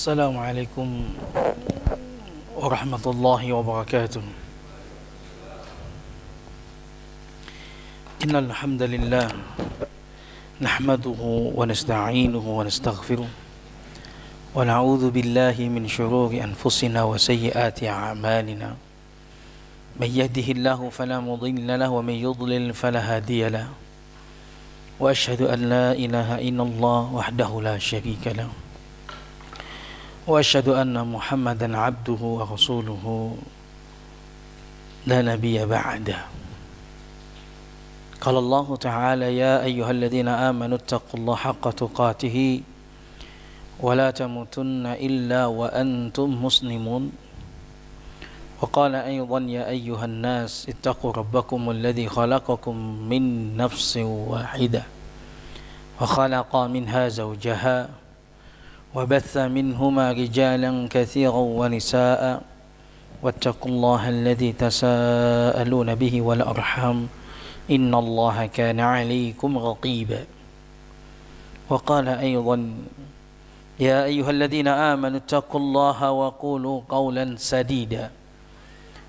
Assalamualaikum warahmatullahi wabarakatuh. Innal hamdalillah nahmaduhu wa nasta'inuhu wa nastaghfiruh wa na'udzu billahi min shururi anfusina wa sayyiati a'malina. May yahdihillahu fala mudilla lahu wa may yudlil fala hadiya lahu. Wa asyhadu an la ilaha illallah wahdahu la syarika lahu. Wa asyhadu anna Muhammadan abduhu wa rasuluhu la nabiyya ba'dah. Qala Allah Ta'ala ya ayyuhalladzina amanu taqullaha haqqa tuqatih wa la tamutunna illa wa antum muslimun. Wa qala aydan ya ayyuhan nas ittaqu rabbakumul ladzi khalaqakum min nafsin wahidah wa khalaqa minha zawjaha وبث منهما رجالا كثيرا ونساء واتقوا الله الذي تساءلون به والأرحام إن الله كان عليكم رقيبا وقال أيضا يا أيها الذين آمنوا اتقوا الله وقولوا قولا سديدا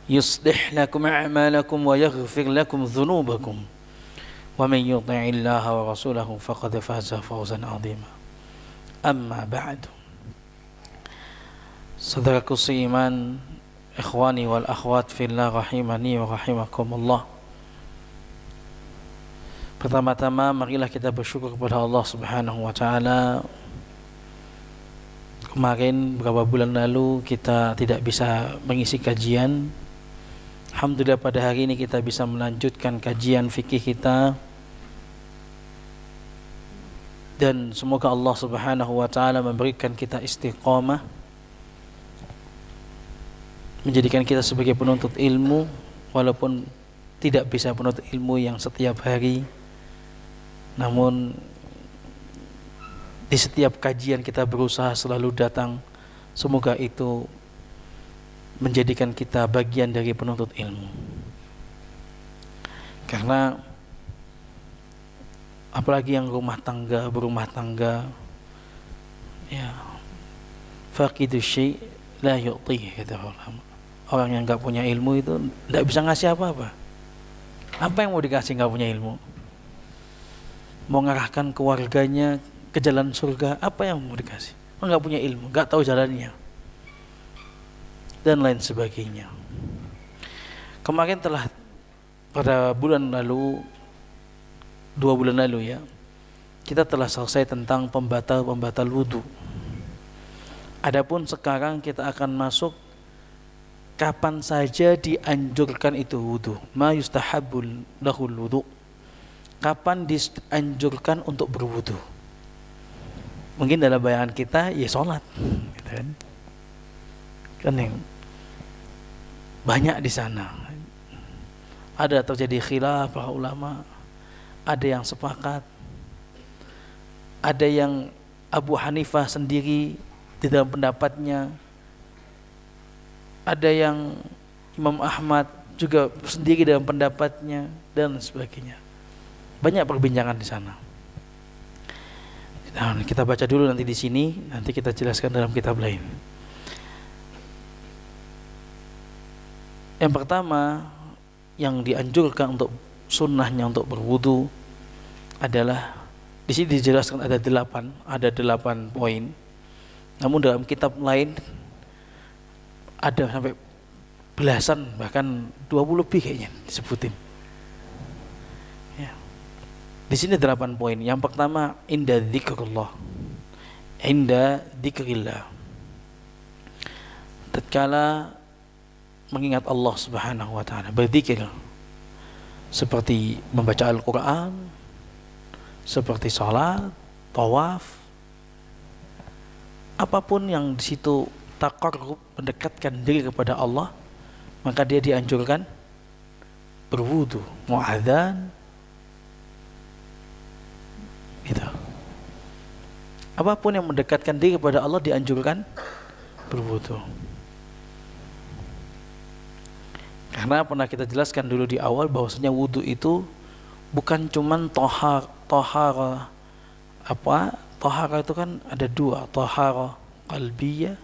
يصلح لكم أعمالكم ويغفر لكم ذنوبكم ومن يطع الله ورسوله فقد فاز فوزا عظيما. Amma ba'du. Saudaraku seiman, ikhwani wal akhwat fillah rahimani wa rahimakumullah. Pertama-tama marilah kita bersyukur kepada Allah Subhanahu wa taala. Kemarin beberapa bulan lalu kita tidak bisa mengisi kajian. Alhamdulillah pada hari ini kita bisa melanjutkan kajian fikih kita. Dan semoga Allah Subhanahu wa taala memberikan kita istiqamah, menjadikan kita sebagai penuntut ilmu walaupun tidak bisa penuntut ilmu yang setiap hari, namun di setiap kajian kita berusaha selalu datang. Semoga itu menjadikan kita bagian dari penuntut ilmu. Karena apalagi yang berumah tangga ya, faqidu syai' la yu'tih, kata ulama. Orang yang enggak punya ilmu itu enggak bisa ngasih apa-apa. Apa yang mau dikasih enggak punya ilmu? Mau ngarahkan keluarganya ke jalan surga, apa yang mau dikasih? Enggak punya ilmu, enggak tahu jalannya, dan lain sebagainya. Kemarin telah pada bulan lalu, 2 bulan lalu ya, kita telah selesai tentang pembatal wudu. Adapun sekarang kita akan masuk kapan saja dianjurkan itu wudu. Ma yustahabbul lahul wudu. Kapan dianjurkan untuk berwudu? Mungkin dalam bayangan kita ya sholat, gitu kan? Kan yang banyak di sana. Ada terjadi khilaf para ulama. Ada yang sepakat, ada yang Abu Hanifah sendiri di dalam pendapatnya, ada yang Imam Ahmad juga sendiri dalam pendapatnya, dan sebagainya. Banyak perbincangan di sana. Nah, kita baca dulu nanti di sini, nanti kita jelaskan dalam kitab lain. Yang pertama yang dianjurkan untuk sunnahnya untuk berwudu adalah, di sini dijelaskan ada 8 poin. Namun dalam kitab lain ada sampai belasan, bahkan 20 lebih kayaknya disebutin. Ya. Di sini 8 poin. Yang pertama, inda dzikrillah. Tatkala mengingat Allah Subhanahu wa taala, berzikir. Seperti membaca Al-Quran, seperti sholat, tawaf, apapun yang di situ taqarrub, mendekatkan diri kepada Allah, maka dia dianjurkan berwudu, muadzan, gitu. Apapun yang mendekatkan diri kepada Allah dianjurkan berwudu. Karena pernah kita jelaskan dulu di awal bahwasanya wudu itu bukan cuman tohara. Tohara itu kan ada 2, tohara qalbiyah,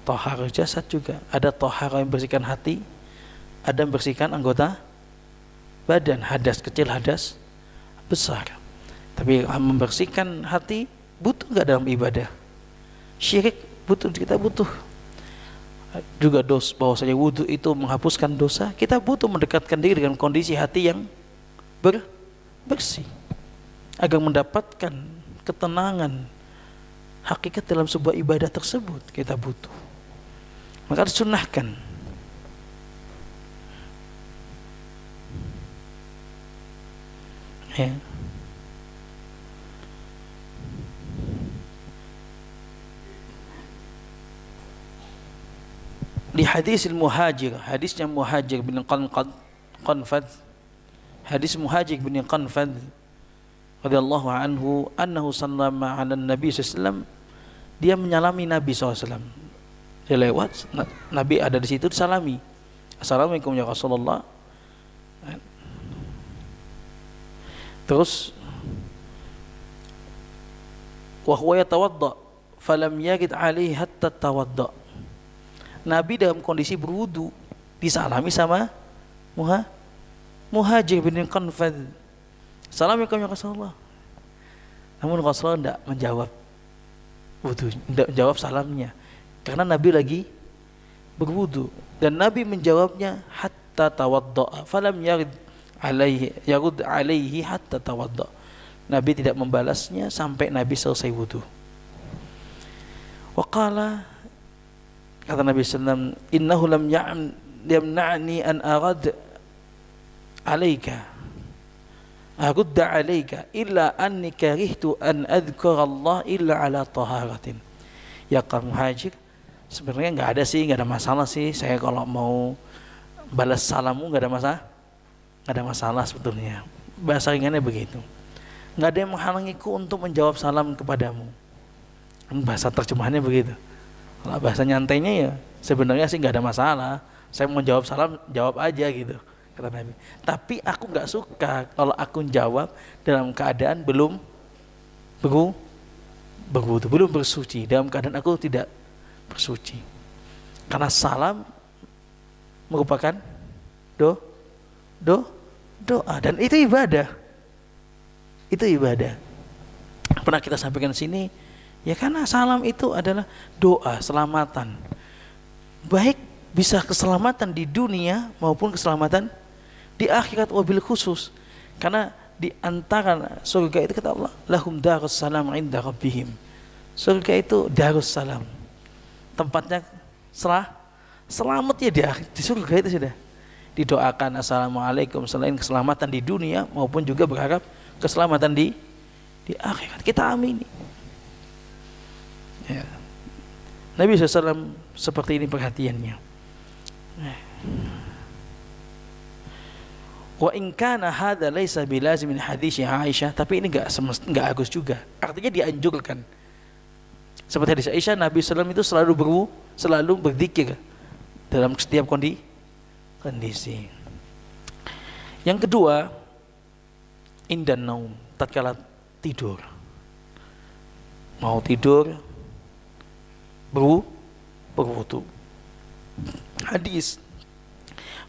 taharah jasad juga. Ada taharah yang bersihkan hati, ada yang bersihkan anggota badan, hadas kecil, hadas besar. Tapi membersihkan hati butuh nggak dalam ibadah? Syirik butuh, kita butuh juga dosa. Bahwasanya wudhu itu menghapuskan dosa, kita butuh mendekatkan diri dengan kondisi hati yang bersih agar mendapatkan ketenangan hakikat dalam sebuah ibadah tersebut. Kita butuh, maka disunnahkan ya. Di hadis al-muhajir, hadisnya Muhajir bin Qanfad, hadis Muhajir bin Qanfad radhiyallahu anhu, annahu sallama 'ala Nabi sallallahu, dia menyalami Nabi SAW. Dia lewat, Nabi ada di situ, disalami, assalamualaikum ya Rasulullah. Terus wa huwa yatawadda falam yajid alaihi hatta tawadda. Nabi dalam kondisi berwudu, disalami sama Muhajir bin Qanfad, assalamualaikum ya Rasulullah. Namun Rasulullah tidak menjawab wudu, tidak menjawab salamnya, karena Nabi lagi berwudu. Dan Nabi menjawabnya hatta tawadda, falam yarud alaihi hatta tawadda. Nabi tidak membalasnya sampai Nabi selesai wudu. Waqala, kata Nabi SAW, innahu lam yamna'ni an arad alaika illa anni karihtu an adhkura Allah illa ala taharatin. Ya kaum Muhajir, sebenarnya nggak ada masalah sih, saya kalau mau balas salammu nggak ada masalah sebetulnya. Bahasa ringannya begitu, nggak ada yang menghalangiku untuk menjawab salam kepadamu. Bahasa terjemahannya begitu. Kalau bahasa nyantainya ya sebenarnya sih nggak ada masalah, saya mau jawab salam jawab aja gitu, kata Nabi. Tapi aku nggak suka kalau aku jawab dalam keadaan belum berwudu, belum bersuci, dalam keadaan aku tidak bersuci. Karena salam merupakan doa, dan itu ibadah. Itu ibadah. Pernah kita sampaikan di sini. Ya, karena salam itu adalah doa selamatan. Baik bisa keselamatan di dunia maupun keselamatan di akhirat, wabil khusus. Karena di antara surga itu kata Allah, lahum darus salam inda rabbihim. Surga itu darus salam. Tempatnya selamat ya di surga itu sudah. Didoakan assalamualaikum selain keselamatan di dunia maupun juga berharap keselamatan di akhirat. Kita amini. Ya. Nabi SAW seperti ini perhatiannya. Wa in kana hadza laisa bilazim min hadits Aisyah, tapi ini enggak harus juga. Artinya dianjurkan. Seperti hadis Aisyah, Nabi SAW itu selalu berzikir dalam setiap kondisi. Yang kedua, indan naum, tatkala tidur. Mau tidur berwudu. Hadis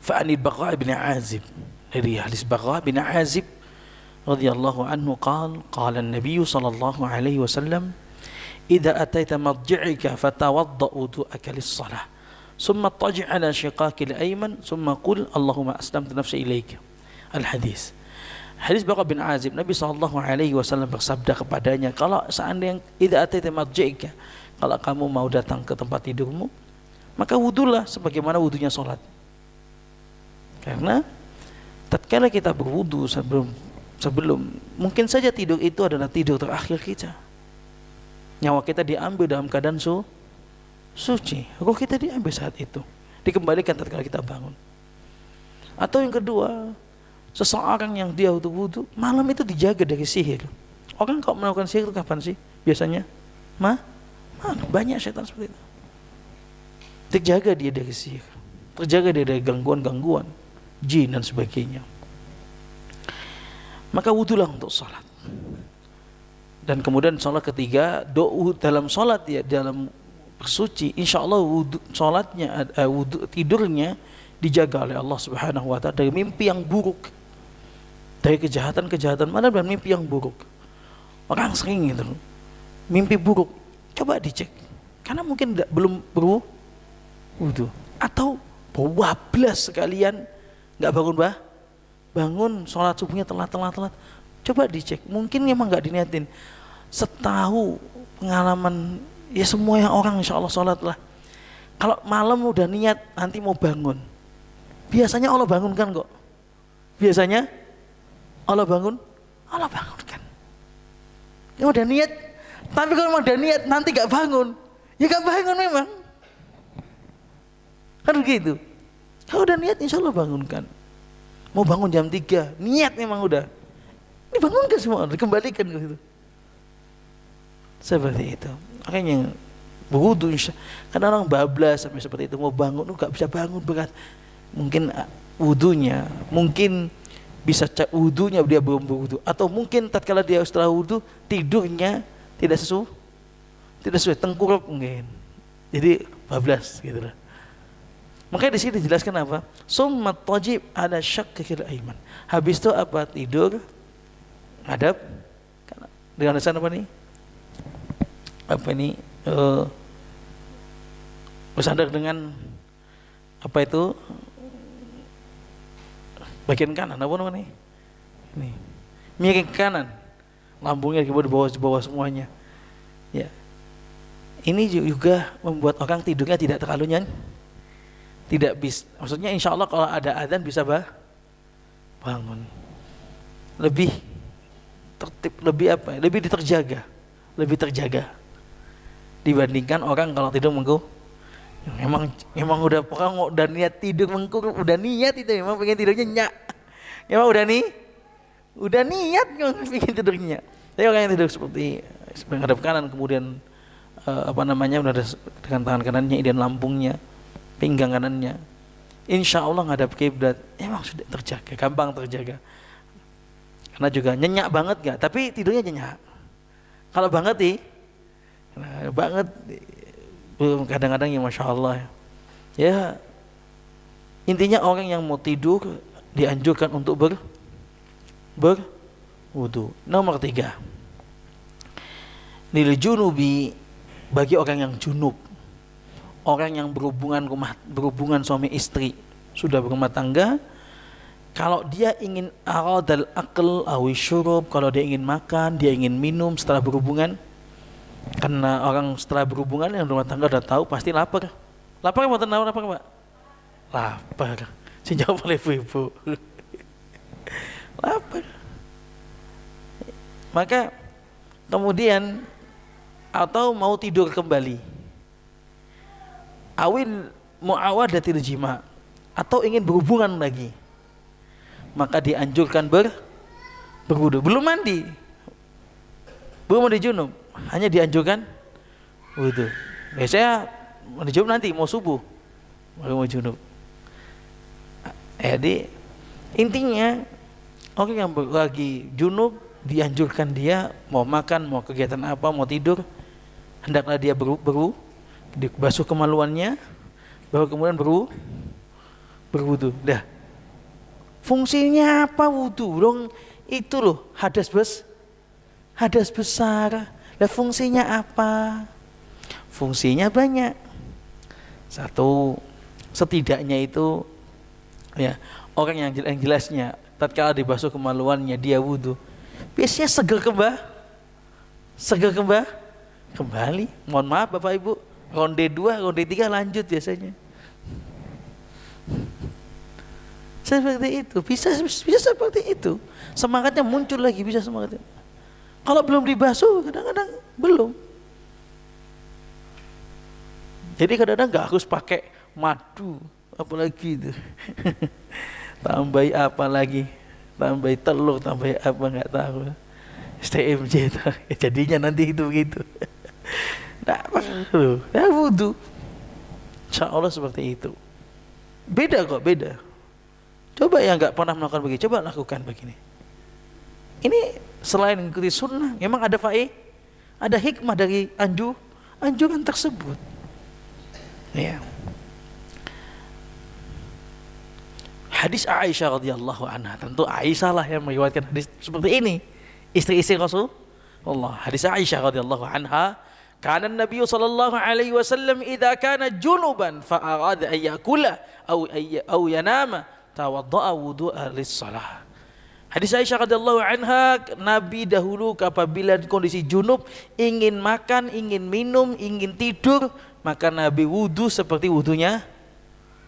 fa'anil Barra bin Azib, dari hadis Barra bin Azib radhiyallahu anhu qala an-nabiy sallallahu alaihi wasallam idza ataita madji'ika fatawadda wudu'aka lis-shalah thumma taji' ala shiqaqil ayman thumma qul Allahumma aslamtu nafsi ilaika. Al-hadis. Hadis Barra bin Azib, Nabi sallallahu alaihi wasallam bersabda kepadanya, kalau seandainya idza ataita madji'ika, kalau kamu mau datang ke tempat tidurmu, maka wudulah sebagaimana wudunya sholat. Karena tatkala kita berwudu sebelum mungkin saja tidur itu adalah tidur terakhir kita. Nyawa kita diambil dalam keadaan suci. Ruh kita diambil saat itu, dikembalikan tatkala kita bangun. Atau yang kedua, seseorang yang dia wudu malam itu dijaga dari sihir. Orang kalau melakukan sihir itu kapan sih? Biasanya banyak setan seperti itu. Terjaga dia dari sihir, terjaga dia dari gangguan-gangguan jin dan sebagainya. Maka wudulah untuk salat. Dan kemudian sholat ketiga, doa dalam sholat ya, dalam bersuci, insya Allah wudu, sholatnya, wudu, tidurnya dijaga oleh Allah Subhanahu Wa Taala dari mimpi yang buruk, dari kejahatan-kejahatan mana dan mimpi yang buruk. Orang sering gitu, mimpi buruk, coba dicek, karena mungkin belum berwudu atau bablas sekalian, nggak bangun sholat subuhnya telat. Coba dicek, mungkin memang nggak diniatin. Setahu pengalaman ya semua yang orang insya Allah sholat lah. Kalau malam udah niat nanti mau bangun, biasanya Allah bangunkan kok. Biasanya Allah bangunkan. Ya udah niat, tapi kalau udah niat nanti nggak bangun, ya nggak bangun memang. Kan begitu. Kalau udah niat insya Allah bangunkan. Mau bangun jam 3, niat memang udah. Dibangunkan semua, dikembalikan ke situ. Seperti itu. Makanya berwudu, karena orang bablas sampai seperti itu, mau bangun, nggak bisa bangun berat. Mungkin wudunya, mungkin bisa wudunya dia belum berwudu, atau mungkin tatkala dia setelah wudu tidurnya tidak sesuai tengkurap mungkin. Jadi bablas gitu lah. Makanya di sini dijelaskan apa? Summat wajib ada syak kekil aiman. Habis itu apa? Tidur hadap dengan alasan apa nih? Apa ini? Bersandar dengan apa itu? Bagian kanan apa namanya? Ini miring ke kanan, lambungnya di bawah semuanya. Ya, ini juga membuat orang tidurnya tidak terlalu nyanyi. Tidak bisa, maksudnya insya Allah kalau ada adzan bisa bangun lebih tertib, lebih apa? Lebih terjaga dibandingkan orang kalau tidur mengku. Memang udah orang udah niat tidur mengku, udah niat itu memang pengen tidurnya nyak. Memang udah niat pengen tidurnya. Tapi orang yang tidur seperti menghadap kanan kemudian udah ada dengan tangan kanannya dan lambungnya, pinggang kanannya, insya Allah ngadap kiblat, emang sudah terjaga, gampang terjaga. Karena juga nyenyak banget gak? Tapi tidurnya nyenyak. Kalau banget kadang-kadang ya masya Allah ya. Intinya orang yang mau tidur dianjurkan untuk berwudu. Nomor 3, lil junubi, bagi orang yang junub, orang yang berhubungan suami istri, sudah berumah tangga, kalau dia ingin aradal akal awi syurub, kalau dia ingin makan, dia ingin minum setelah berhubungan, karena orang setelah berhubungan yang berumah tangga udah tahu pasti lapar. Lapar mau tenang lapar Pak? Lapar. Dijawab oleh ibu-ibu. Lapar. Maka kemudian atau mau tidur kembali, awin muawadatil jima, atau ingin berhubungan lagi, maka dianjurkan berwudu. Belum mandi junub, hanya dianjurkan wudu. Biasanya mandi junub nanti mau subuh baru mau junub. Jadi intinya orang yang lagi junub dianjurkan dia mau makan, mau kegiatan apa, mau tidur, hendaklah dia basuh kemaluannya, baru kemudian berwudu. Dah. Fungsinya apa wudu? Dong itu loh hadas besar. Lah fungsinya apa? Fungsinya banyak. Satu, setidaknya itu ya, orang yang jelasnya tatkala dibasuh kemaluannya dia wudu, biasanya seger kembali. Mohon maaf Bapak Ibu, ronde 2, ronde 3 lanjut biasanya. Seperti itu, bisa seperti itu. Semangatnya muncul lagi, bisa semangatnya. Kalau belum dibasuh, kadang-kadang belum. Jadi kadang-kadang nggak harus pakai madu, apalagi itu. Tambahi apa lagi? Tambahi telur, tambahi apa nggak tahu. STMJ itu. Jadinya nanti itu begitu. Nah, perlu. Ya wudu. Insya Allah seperti itu. Beda kok, beda. Coba yang nggak pernah melakukan begini, coba lakukan begini. Ini selain mengikuti sunnah, memang ada ada hikmah dari anjuran tersebut. Ya. Hadis Aisyah radhiyallahu anha, tentu Aisyah lah yang meriwayatkan hadis seperti ini, istri-istri Rasulullah. Hadis Aisyah radhiyallahu anha, kana Nabi sallallahu alaihi wasallam idza kana junuban fa arada ay yakula aw yanama tawaddaa wudu'a lis-shalah. Hadis Aisyah radhiyallahu anha, Nabi dahulu apabila kondisi junub, ingin makan, ingin minum, ingin tidur, maka Nabi wudu seperti wudunya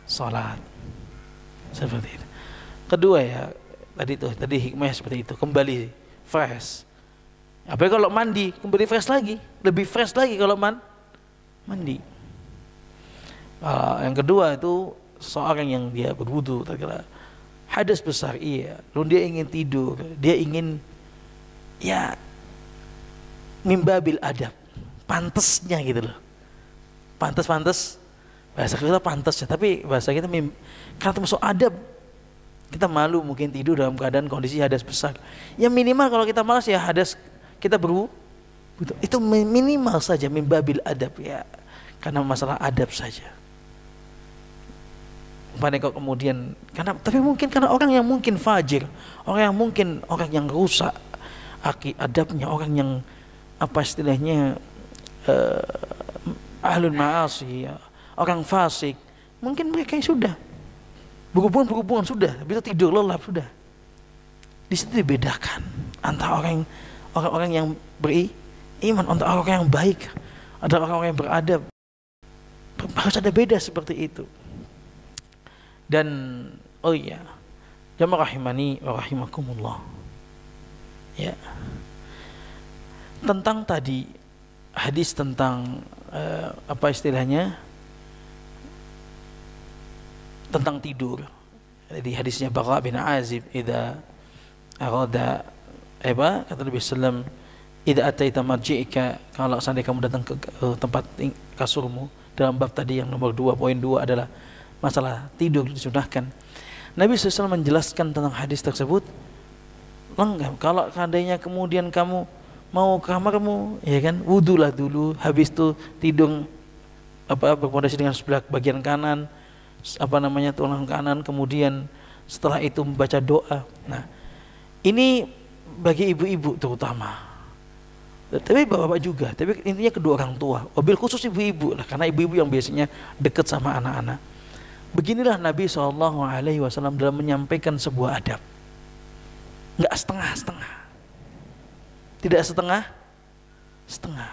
salat. Seperti itu. Kedua ya, tadi hikmahnya seperti itu, kembali fresh. Apalagi kalau mandi, kembali fresh lagi, lebih fresh lagi kalau mandi. Yang kedua itu seorang yang dia berwudu, terkira hadas besar, iya, lalu dia ingin tidur, dia ingin ya mimbabil adab, pantasnya gitu loh, pantas bahasa kita pantasnya, tapi bahasa kita karena termasuk adab, kita malu mungkin tidur dalam keadaan kondisi hadas besar, ya minimal kalau kita malas ya hadas kita itu minimal saja, mimbabil adab ya, karena masalah adab saja. Kok kemudian tapi mungkin karena orang yang mungkin fajir, orang yang rusak adabnya, orang yang apa istilahnya ahlun ma'asi, orang fasik, mungkin mereka yang sudah berhubungan sudah bisa tidur lelap sudah. Di situ dibedakan antara orang yang beriman, antara orang yang baik, ada orang yang beradab, harus ada beda seperti itu. Dan oh iya, jamaah rahimani wa rahimakumullah. Ya. Tentang tadi hadis tentang apa istilahnya? Tentang tidur. Jadi hadisnya Bara bin Azib, idza arada kata Nabi sallam, idza ataita marji'ika, kalau seandainya kamu datang ke tempat kasurmu, dalam bab tadi yang nomor 2.2 adalah masalah tidur disunahkan. Nabi SAW menjelaskan tentang hadis tersebut lengkap. Kalau seandainya kemudian kamu mau ke kamarmu, ya kan, wudulah dulu, habis itu tidur berpondasi dengan sebelah bagian kanan, tulang kanan, kemudian setelah itu membaca doa. Nah, ini bagi ibu-ibu terutama, tapi bapak-bapak juga, tapi intinya kedua orang tua, wabil khusus ibu-ibu lah, karena ibu-ibu yang biasanya dekat sama anak-anak. Beginilah Nabi SAW dalam menyampaikan sebuah adab, nggak setengah-setengah, tidak setengah.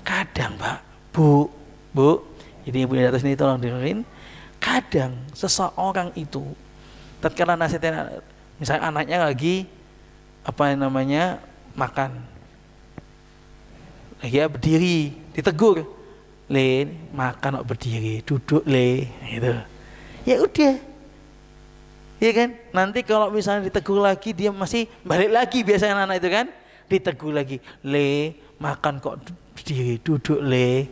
Kadang Pak, Bu, jadi ibu di atas ini tolong dengerin. Kadang seseorang itu, tatkala nasihatnya, misalnya anaknya lagi makan, lagi berdiri, ditegur, le makan kok berdiri, duduk le, gitu. Ya udah, ya kan. Nanti kalau misalnya ditegur lagi, dia masih balik lagi, biasanya anak itu kan, ditegur lagi, le makan kok berdiri, duduk le.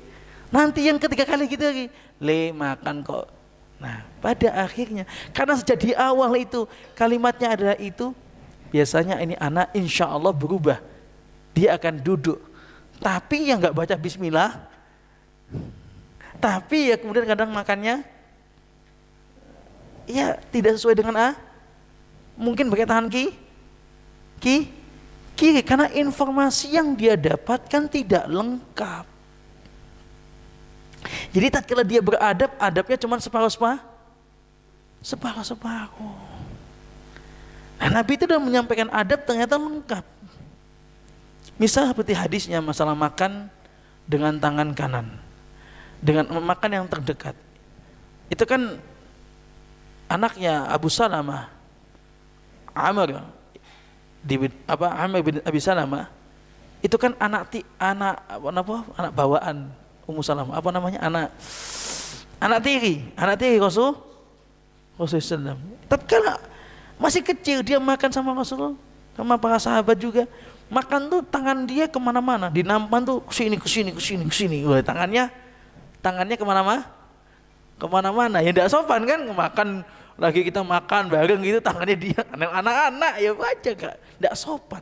Nanti yang ketiga kali gitu lagi, le makan kok. Nah, pada akhirnya, karena sejak di awal itu kalimatnya adalah itu, biasanya ini anak insya Allah berubah, dia akan duduk, tapi yang nggak baca Bismillah, tapi ya kemudian kadang makannya ya tidak sesuai dengan mungkin pakai tangan kiri, karena informasi yang dia dapatkan tidak lengkap. Jadi tatkala dia beradab, adabnya cuma separuh. Nah, Nabi itu sudah menyampaikan adab ternyata lengkap. Misal seperti hadisnya masalah makan dengan tangan kanan, dengan makan yang terdekat. Itu kan anaknya Abu Salamah, Amr bin Abi Salamah, itu kan anak bawaan Ummu Salamah, anak tiri Rasulullah. Tatkala masih kecil dia makan sama Rasulullah, sama para sahabat juga, makan tuh tangan dia kemana-mana, di nampan tuh kesini. Wah, tangannya kemana-mana, ya tidak sopan kan, makan lagi kita makan bareng gitu, tangannya dia, anak-anak ya baca kak, tidak sopan.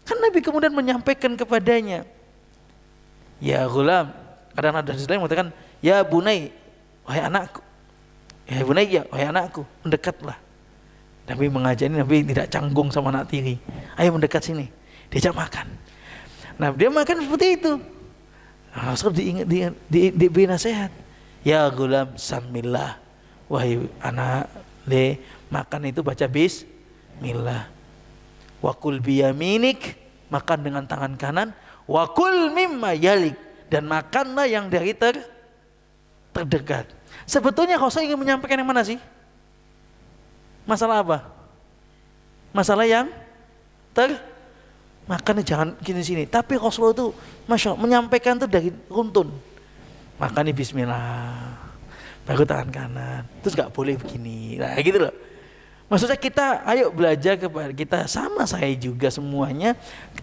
Kan Nabi kemudian menyampaikan kepadanya, ya gulam, kadang ada hadis lain mengatakan, ya bunai, wahai anakku, ya bunai, wahai anakku, mendekatlah. Nabi mengajari, Nabi tidak canggung sama anak tiri, ayo mendekat sini, diajak makan. Nah dia makan seperti itu. Rasul diberi nasihat, ya gulam samillah, wahai anak, makan itu baca bismillah. Wakul biyaminik, makan dengan tangan kanan. Wakul mimma yalik, dan makanlah yang dari terdekat. Sebetulnya Rasul ingin menyampaikan yang mana sih? Masalah apa? Masalah yang makannya jangan gini sini. Tapi Rasul itu Masya Allah, menyampaikan itu dari runtun. Makannya bismillah, baru tangan kanan, terus gak boleh begini. Nah gitu loh. Maksudnya kita ayo belajar kepada kita, sama saya juga semuanya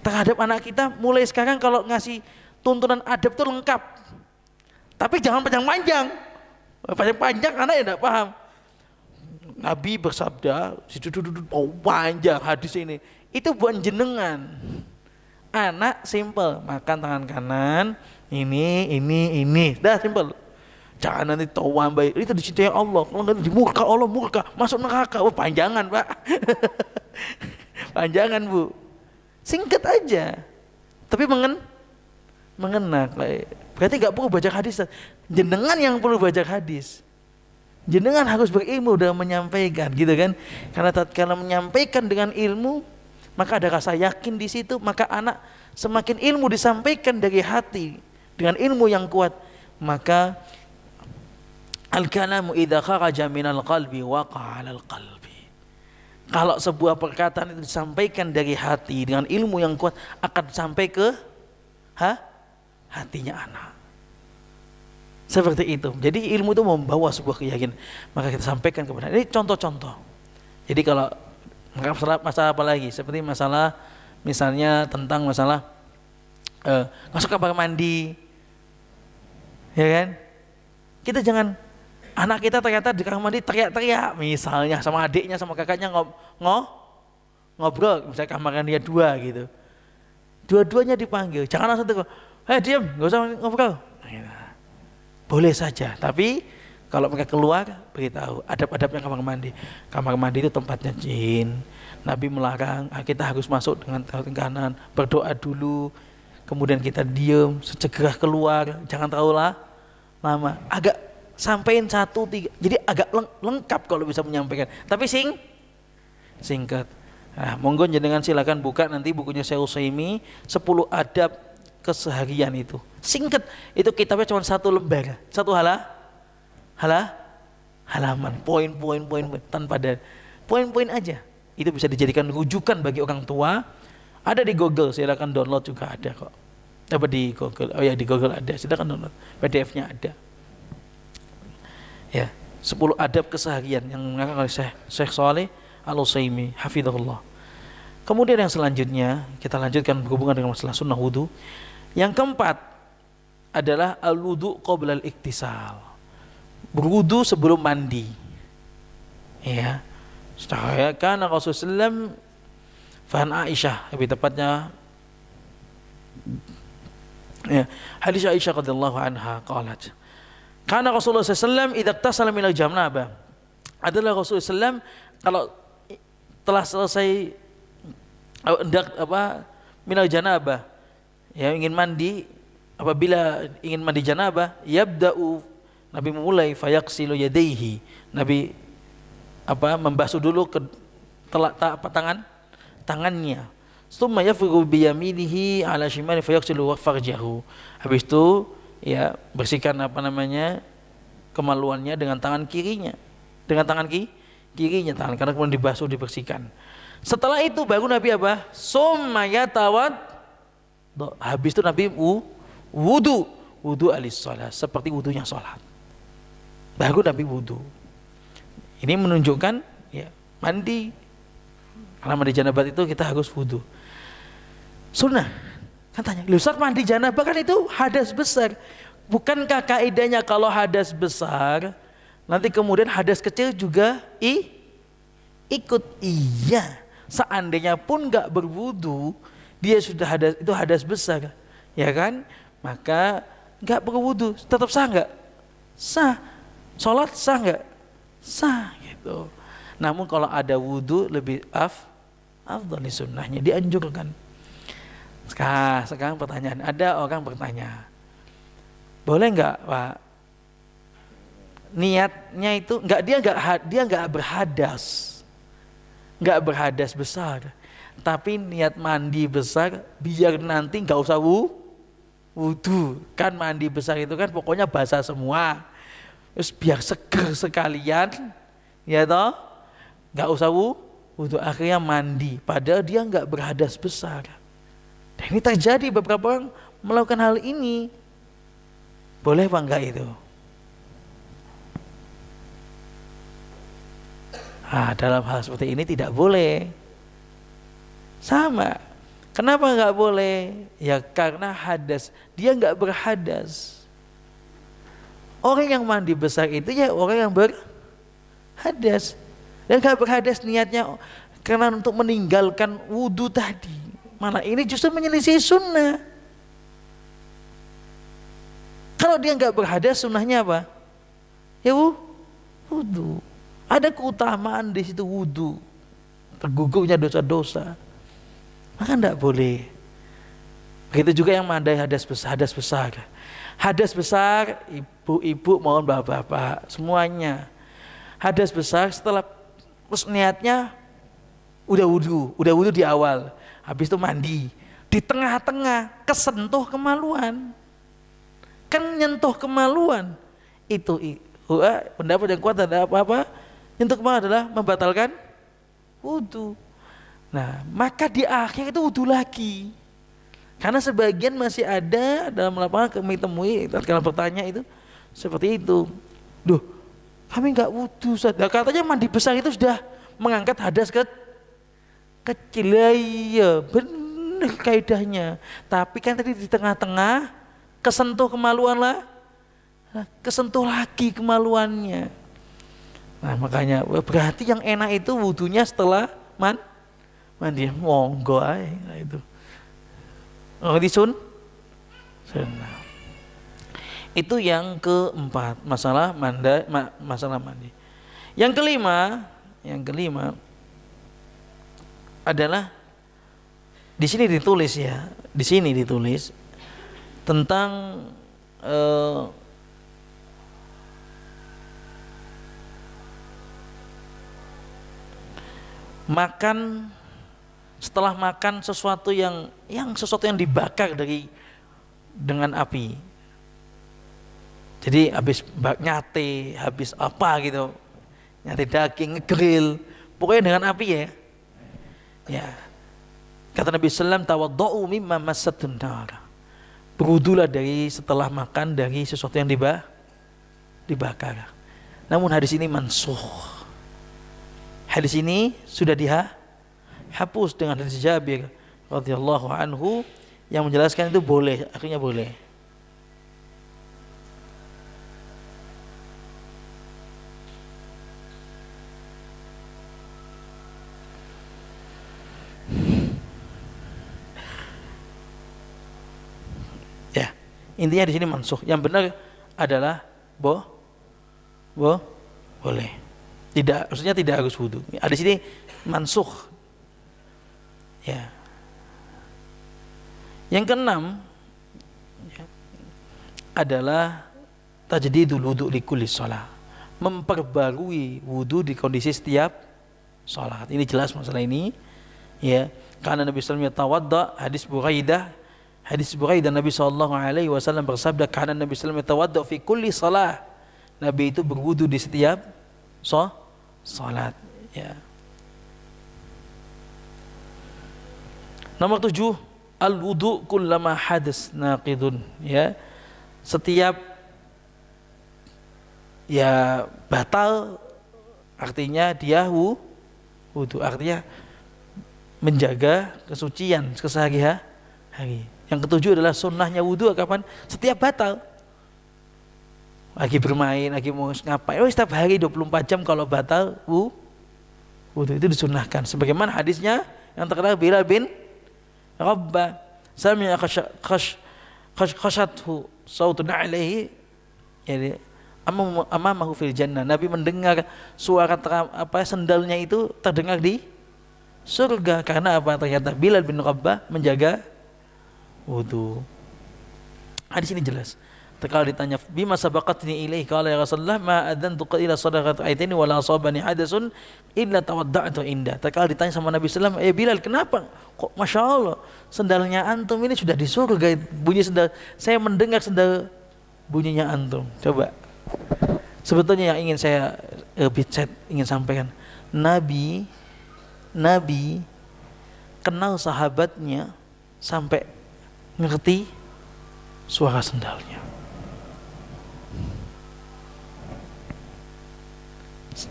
terhadap anak kita mulai sekarang kalau ngasih tuntunan adab itu lengkap. Tapi jangan panjang-panjang. Panjang-panjang anak ya tidak paham. Nabi bersabda, panjang hadis ini. Itu buat jenengan. Anak simple, makan tangan kanan, ini. Dah simple. Jangan nanti tawam baik, itu dicintai Allah. Kalau nggak di murka Allah, murka, masuk neraka. Oh, panjangan Pak. Panjangan Bu. Singkat aja. Tapi mengena. Berarti nggak perlu baca hadis. Jenengan yang perlu baca hadis. Jenengan harus berilmu dalam menyampaikan, gitu kan? Karena tatkala menyampaikan dengan ilmu, maka ada rasa yakin di situ. Maka anak semakin ilmu disampaikan dari hati dengan ilmu yang kuat, maka al-kalamu idza kharaja minal qalbi waqa'a 'alal qalbi. Kalau sebuah perkataan itu disampaikan dari hati dengan ilmu yang kuat, akan sampai ke hatinya anak. Seperti itu. Jadi ilmu itu membawa sebuah keyakinan. Maka kita sampaikan kepada. Ini contoh-contoh. Jadi kalau masalah apa lagi? Seperti masalah misalnya tentang masalah masuk kamar mandi, ya kan? Kita jangan, anak kita ternyata di kamar mandi teriak-teriak misalnya sama adiknya sama kakaknya ngobrol, misalnya kamarnya dia dua gitu, dua-duanya dipanggil, jangan langsung tegur, diam, nggak usah ngobrol. Boleh saja, tapi kalau mereka keluar beritahu adab-adabnya kamar mandi. Kamar mandi itu tempatnya jin. Nabi melarang kita harus masuk dengan tangan kanan, berdoa dulu, kemudian kita diam, segera keluar, jangan terlalu lama. Agak sampaikan 1-3, jadi agak lengkap kalau bisa menyampaikan, tapi singkat. Nah, monggo jenengan silakan buka nanti bukunya Syekh Utsaimin 10 adab keseharian itu. Singkat, itu kitabnya cuma 1 lembar, 1 halaman, poin-poin tanpa ada poin-poin aja. Itu bisa dijadikan rujukan bagi orang tua. Ada di Google, silakan download juga ada kok. Apa di Google? Oh ya, di Google ada, silakan download. PDF-nya ada. Ya, 10 adab keseharian yang mengarang oleh Syekh Shalih Al-Utsaimin hafizahullah. Kemudian yang selanjutnya kita lanjutkan berhubungan dengan masalah sunnah wudu. Yang keempat adalah al-wudu qabla al-iktisal. Berwudu sebelum mandi. Ya. Secara karena Rasulullah SAW, Fahan Aisyah lebih tepatnya, ya, hadis Aisyah radhiyallahu anha qalat, karena Rasulullah SAW idza iktasala minal janabah, adalah Rasulullah SAW kalau telah selesai hendak minal janabah, ya ingin mandi, apabila ingin mandi janabah, yabda'u, Nabi memulai fayaksilu yadaihi, Nabi membasuh dulu ke tangannya. Tsumma yafghu bi yaminihi ala shimali fayaksilu farjahu. Habis itu ya bersihkan kemaluannya dengan tangan kirinya. Dengan tangan kirinya tangan kanan kemudian dibasuh, dibersihkan. Setelah itu baru Nabi Summa yatawad. Habis itu Nabi wudu alis shalah, seperti wudunya salat. Baru Nabi wudu. Ini menunjukkan ya mandi, karena mandi janabah itu kita harus wudu. Sunnah. Kan tanya, Ustaz mandi janabah kan itu hadas besar. Bukankah kaidahnya kalau hadas besar nanti kemudian hadas kecil juga ikut? Iya. Seandainya pun nggak berwudu, dia sudah hadas, itu hadas besar, ya kan? Maka nggak perlu wudu, tetap sah nggak? Sah. Sholat sah nggak? Sah gitu. Namun kalau ada wudu lebih afdal sunnahnya, dianjurkan. Sekarang pertanyaan, ada orang bertanya, boleh nggak Pak? Niatnya itu dia nggak berhadas besar, tapi niat mandi besar biar nanti nggak usah wudu. Kan mandi besar itu kan pokoknya basah semua, terus biar seger sekalian, ya toh, nggak usah wudu, akhirnya mandi. Padahal dia nggak berhadas besar. Dan ini terjadi, beberapa orang melakukan hal ini. Boleh apa enggak itu? Dalam hal seperti ini tidak boleh. Sama. Kenapa enggak boleh? Ya karena hadas. Dia enggak berhadas. Orang yang mandi besar itu ya orang yang berhadas. Dan enggak berhadas niatnya karena untuk meninggalkan wudu tadi. Malah ini justru menyelisih sunnah. Kalau dia enggak berhadas, sunnahnya apa? Ya wudu. Ada keutamaan di situ wudu, tergugurnya dosa-dosa, maka tidak boleh. Begitu juga yang mandai hadas besar. Hadas besar, ibu-ibu mohon bapak-bapak semuanya. Hadas besar setelah terus niatnya udah wudu di awal, habis itu mandi, di tengah-tengah kesentuh kemaluan. Kan nyentuh kemaluan itu pendapat yang kuat ada apa-apa? Nyentuh kemaluan adalah membatalkan wudu. Nah, maka di akhir itu wudu lagi. Karena sebagian masih ada dalam lapangan kami temui kalau bertanya itu seperti itu. Duh, kami nggak wudu. Katanya mandi besar itu sudah mengangkat hadas kecil. Ya, benar kaidahnya. Tapi kan tadi di tengah-tengah kesentuh kemaluan lah. Kesentuh lagi kemaluannya. Nah, makanya berarti yang enak itu wudunya setelah mandi. Monggo aja itu. Sunnah. Itu yang keempat, masalah mandi. Yang kelima adalah di sini ditulis tentang makan, setelah makan sesuatu yang dibakar dengan api. Jadi habis nyate, habis apa gitu, nyate daging, grill, pokoknya dengan api ya. Ya. Kata Nabi sallallahu alaihi wasallam, tawaddau mimma massatun nar. Berwudulah dari setelah makan dari sesuatu yang dibakar. Namun hadis ini mansukh. Hadis ini sudah dihapus dengan hadis Jabir radhiyallahu anhu yang menjelaskan itu boleh, akhirnya boleh. Ya, intinya di sini mansukh. Yang benar adalah boleh. Tidak, maksudnya tidak harus wudu. Ada di sini mansukh. Ya. Yang keenam adalah tajdidul wudu li kulli shalah. Memperbarui wudu di kondisi setiap salat. Ini jelas masalah ini. Ya, karena Nabi sallallahu alaihi wasallam tawadda, hadis Buraidah Nabi sallallahu alaihi wasallam bersabda, karena Nabi sallallahu alaihi wasallam tawadda fi kulli shalah. Nabi itu berwudu di setiap salat, ya. Nomor 7, al-wudu kullama hadas naqidun, ya. Setiap ya batal artinya dia wudu, artinya menjaga kesucian kesehari-hari. Yang ketujuh adalah sunnahnya wudu kapan? Setiap batal. Lagi bermain, lagi mau ngapain, setiap hari 24 jam kalau batal wudu itu disunahkan. Sebagaimana hadisnya yang terkenal Bilal bin Rabba sami'a khashathu sautun alaihi, jadi amamahu fil jannah. Nabi mendengar suara sendalnya itu terdengar di surga. Karena apa? Ternyata Bilal bin Rabah menjaga wudu. Hadis ini jelas. Kalau ditanya bima sabaqatni ilaihi qala ya Rasulullah ma adantu ila sadaqati aitini wala asabani hadasun illa tawadda'tu inda. Kalau ditanya sama Nabi sallallahu alaihi wasallam, Bilal, kenapa kok Masya Allah sendalnya antum ini sudah di surga, bunyi sendal, saya mendengar sendal bunyinya antum. Coba, sebetulnya yang ingin saya ingin sampaikan, Nabi kenal sahabatnya sampai ngerti suara sendalnya.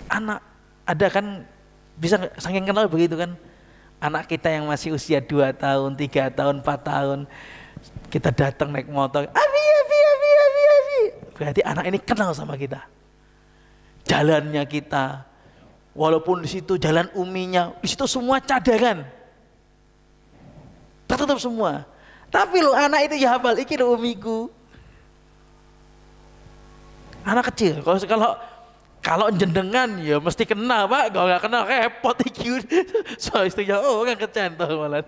Anak ada kan bisa saking kenal begitu kan, anak kita yang masih usia 2 tahun, 3 tahun, 4 tahun, kita datang naik motor, abi, berarti anak ini kenal sama kita, jalannya kita, walaupun di situ jalan uminya, di situ semua cadangan, tertutup semua, tapi lo anak itu ya hafal, iki lo umiku, anak kecil. Kalau jenengan ya mesti kenal Pak, kalau nggak kenal repot iki. So istrinya orang kecantol malah.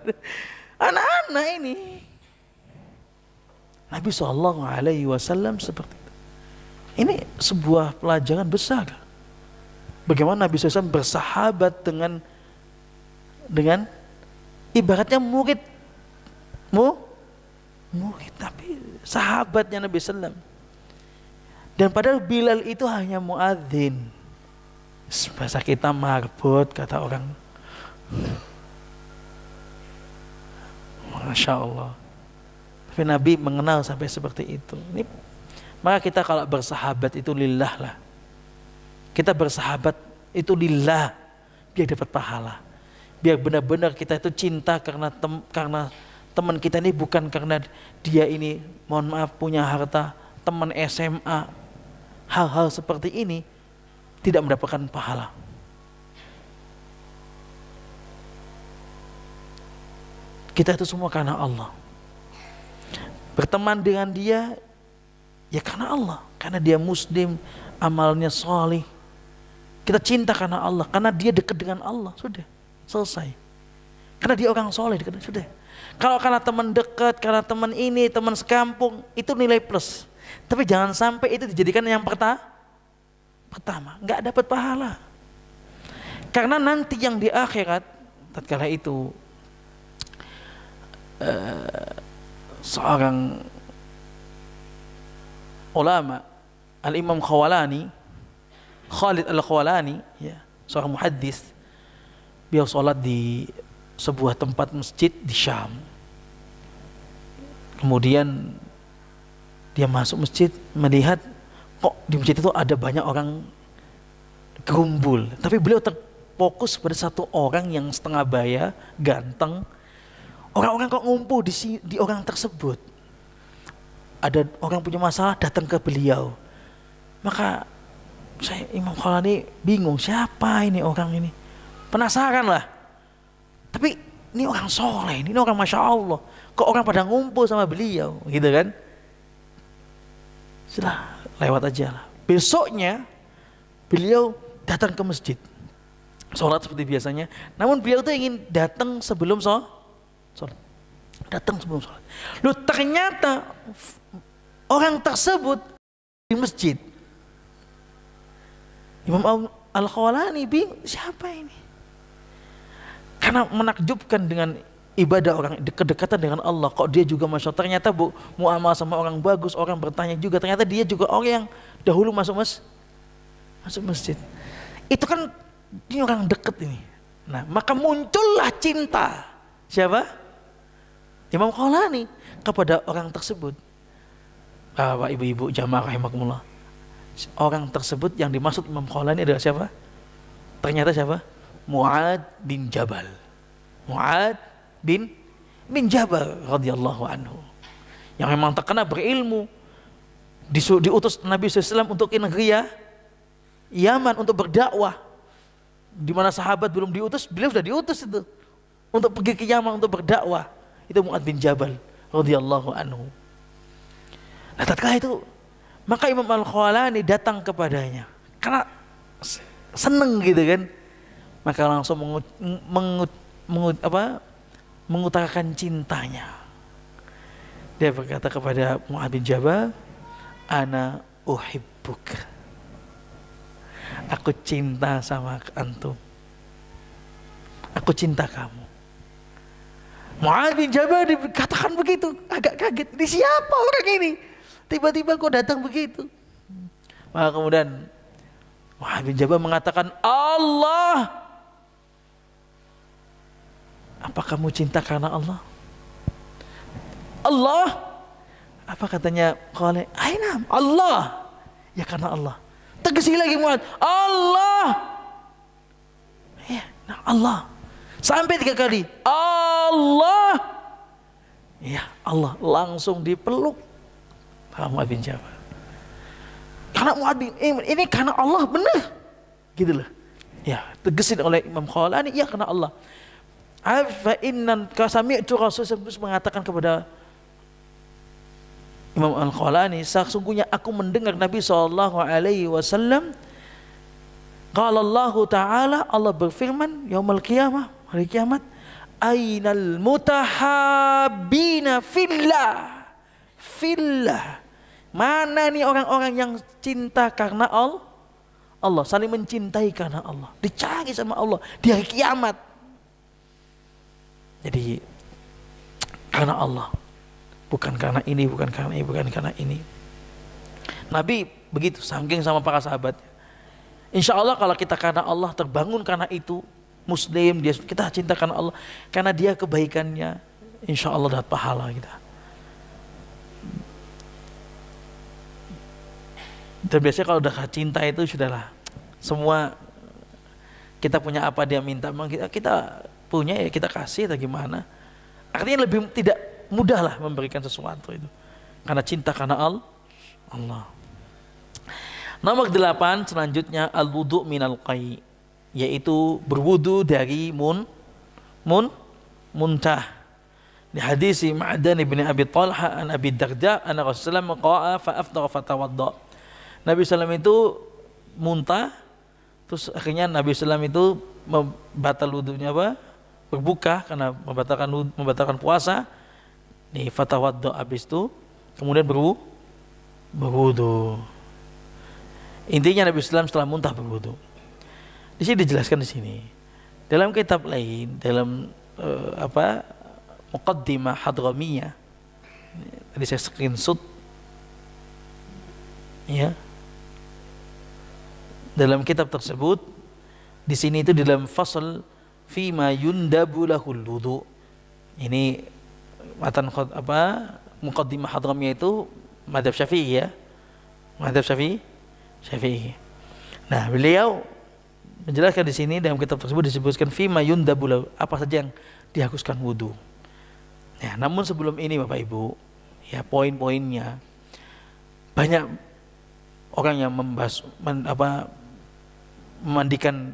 Anak-anak ini. Nabi SAW seperti itu. Ini sebuah pelajaran besar. Bagaimana Nabi SAW bersahabat dengan ibaratnya murid tapi sahabatnya Nabi SAW. Dan padahal Bilal itu hanya muadzin. Bahasa kita marbot, kata orang. Masya Allah. Tapi Nabi mengenal sampai seperti itu. Maka kita kalau bersahabat itu lillah lah. Kita bersahabat itu lillah, biar dapat pahala. Biar benar-benar kita itu cinta karena teman kita ini, bukan karena dia ini, mohon maaf, punya harta, teman SMA. Hal-hal seperti ini tidak mendapatkan pahala. Kita itu semua karena Allah. Berteman dengan dia ya karena Allah, karena dia muslim, amalnya salih. Kita cinta karena Allah, karena dia dekat dengan Allah, sudah selesai. Karena dia orang soleh, sudah. Kalau karena teman dekat, karena teman ini, teman sekampung, itu nilai plus. Tapi jangan sampai itu dijadikan yang pertama, nggak dapat pahala. Karena nanti yang di akhirat, tatkala itu seorang ulama, Al-Imam Khawalani, Khalid Al-Khawalani, ya, seorang muhaddis, beliau sholat di sebuah tempat masjid di Syam. Kemudian dia masuk masjid, melihat kok di masjid itu ada banyak orang gerumbul, tapi beliau terfokus pada satu orang yang setengah baya, ganteng. Orang-orang kok ngumpul di orang tersebut. Ada orang punya masalah datang ke beliau. Maka saya, Imam Khalani, bingung, siapa ini orang ini? Penasaran lah. Tapi ini orang soleh, ini orang Masya Allah. Kok orang pada ngumpul sama beliau, gitu kan? Sudah lewat aja lah. Besoknya beliau datang ke masjid, sholat seperti biasanya. Namun beliau tuh ingin datang sebelum sholat. Datang sebelum sholat. Loh, ternyata orang tersebut di masjid. Imam Al-Khawalani bingung, siapa ini? Karena menakjubkan dengan ibadah orang, kedekatan dengan Allah, kok dia juga Masya Allah, ternyata muamal sama orang bagus, orang bertanya juga, ternyata dia juga orang yang dahulu masuk masjid. Itu kan ini orang deket ini. Nah, maka muncullah cinta siapa? Imam Khalani kepada orang tersebut. Bapak, ibu-ibu, jamaah rahimakumullah, orang tersebut yang dimaksud Imam Khalani adalah siapa? Ternyata siapa? Mu'ad bin Jabal. Mu'ad bin Jabal radhiyallahu anhu, yang memang terkenal berilmu, diutus Nabi SAW untuk ke negeri Yaman untuk berdakwah, di mana sahabat belum diutus, beliau sudah diutus itu untuk pergi ke Yaman untuk berdakwah. itu Mu'adz bin Jabal radhiyallahu anhu. Nah, tatkala itu maka Imam Al-Khawlani datang kepadanya karena seneng gitu kan. Maka langsung mengutarakan cintanya. Dia berkata kepada Mu'adz bin Jabal, "Ana uhibbuk." Aku cinta sama antum. Aku cinta kamu. Mu'adz bin Jabal dikatakan begitu, agak kaget. Ini siapa orang ini? Tiba-tiba kok datang begitu. Maka kemudian Mu'adz bin Jabal mengatakan, Allah. Apa kamu cinta karena Allah? Allah. Apa katanya Khalid? Aina Allah. Ya karena Allah. Tegesi lagi Mu'adz. Allah. Ya, nah Allah. Sampai 3 kali. Allah. Ya Allah, langsung dipeluk Mu'adz bin Jabal. Karena Mu'adz bin ini karena Allah benar. Gitu loh. Ya, tegesin oleh Imam Khawlani, ya karena Allah. Fa innan kasami'tu Rasulullah mengatakan kepada Imam Al-Khawlani, sesungguhnya aku mendengar Nabi SAW qala Allah Ta'ala, Allah berfirman yaumul qiyamah, hari kiamat, ainal mutahabbina fillah. Fillah. Mana nih orang-orang yang cinta karena Allah, saling mencintai karena Allah, dicari sama Allah di hari kiamat. Jadi karena Allah, bukan karena ini, bukan karena ini, bukan karena ini. Nabi begitu, saking sama para sahabatnya. Insya Allah kalau kita karena Allah, terbangun karena itu, Muslim, kita cinta karena Allah, karena dia kebaikannya, insya Allah dapat pahala kita. Dan biasanya kalau udah cinta itu sudahlah, semua kita punya apa dia minta, memang kita punya ya kita kasih atau gimana. Artinya lebih tidak mudah lah memberikan sesuatu itu, karena cinta karena Allah. Nomor 8 selanjutnya al-wudu minal qai, yaitu berwudu dari muntah. Di hadis Ma'dan bin Abi Talha an Abi Darda anna Rasulullah qa'a fa aftara fatawadda. Nabi sallallahu itu muntah, terus akhirnya Nabi sallallahu itu membatal wudunya berbuka karena membatalkan puasa. Nih fatawadda, habis itu kemudian berwudu. Intinya Nabi sallallahu setelah muntah berwudu. Di sini dijelaskan di sini. Dalam kitab lain, dalam Muqaddimah Hadramiyah, tadi saya screenshot ya. Dalam kitab tersebut di sini itu di dalam fasal fima yundabu lahul wudu. Ini matan Muqaddimah Hadramiyah itu mazhab Syafi'i ya. Mazhab Syafi'i. Nah, beliau menjelaskan di sini dalam kitab tersebut disebutkan fima yundabu lahu, apa saja yang dihapuskan wudu. Ya, namun sebelum ini Bapak Ibu, ya poin-poinnya banyak orang yang memandikan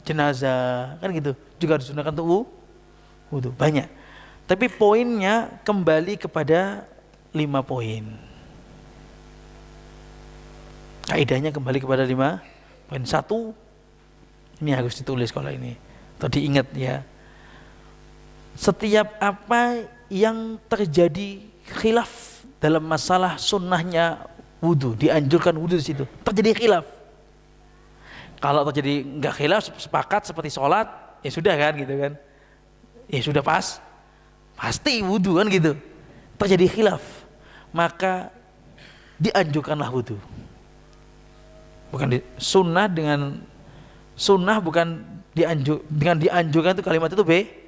jenazah kan gitu, juga disunahkan untuk wudu, banyak. Tapi poinnya kembali kepada 5 poin. Kaidahnya kembali kepada 5 poin. 1, ini harus ditulis kalau ini, atau diingat ya. Setiap apa yang terjadi khilaf dalam masalah sunnahnya wudu, dianjurkan wudu di situ, terjadi khilaf. Kalau terjadi enggak khilaf, sepakat seperti sholat, ya sudah kan gitu kan, ya sudah pasti wudu kan gitu. Terjadi khilaf, maka dianjurkanlah wudu. Bukan sunnah dengan sunnah, bukan dengan dianjurkan itu kalimat itu beda.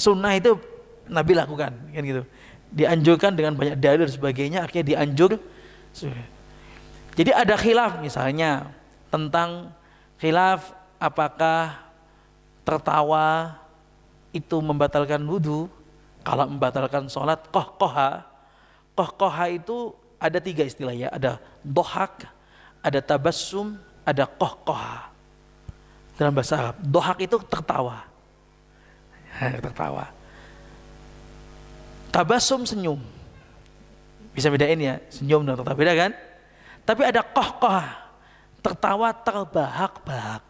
Sunnah itu Nabi lakukan kan gitu. Dianjurkan dengan banyak dalil dan sebagainya, akhirnya dianjur. Jadi ada khilaf misalnya tentang khilaf apakah tertawa itu membatalkan wudu. Kalau membatalkan sholat, qahqaha itu ada 3 istilah ya, ada dohak, ada tabassum, ada qahqaha. Dalam bahasa Arab, dohak itu tertawa. Tabasum senyum. Bisa bedain ya, senyum dan tertawa, beda kan? Tapi ada qahqah, tertawa terbahak-bahak.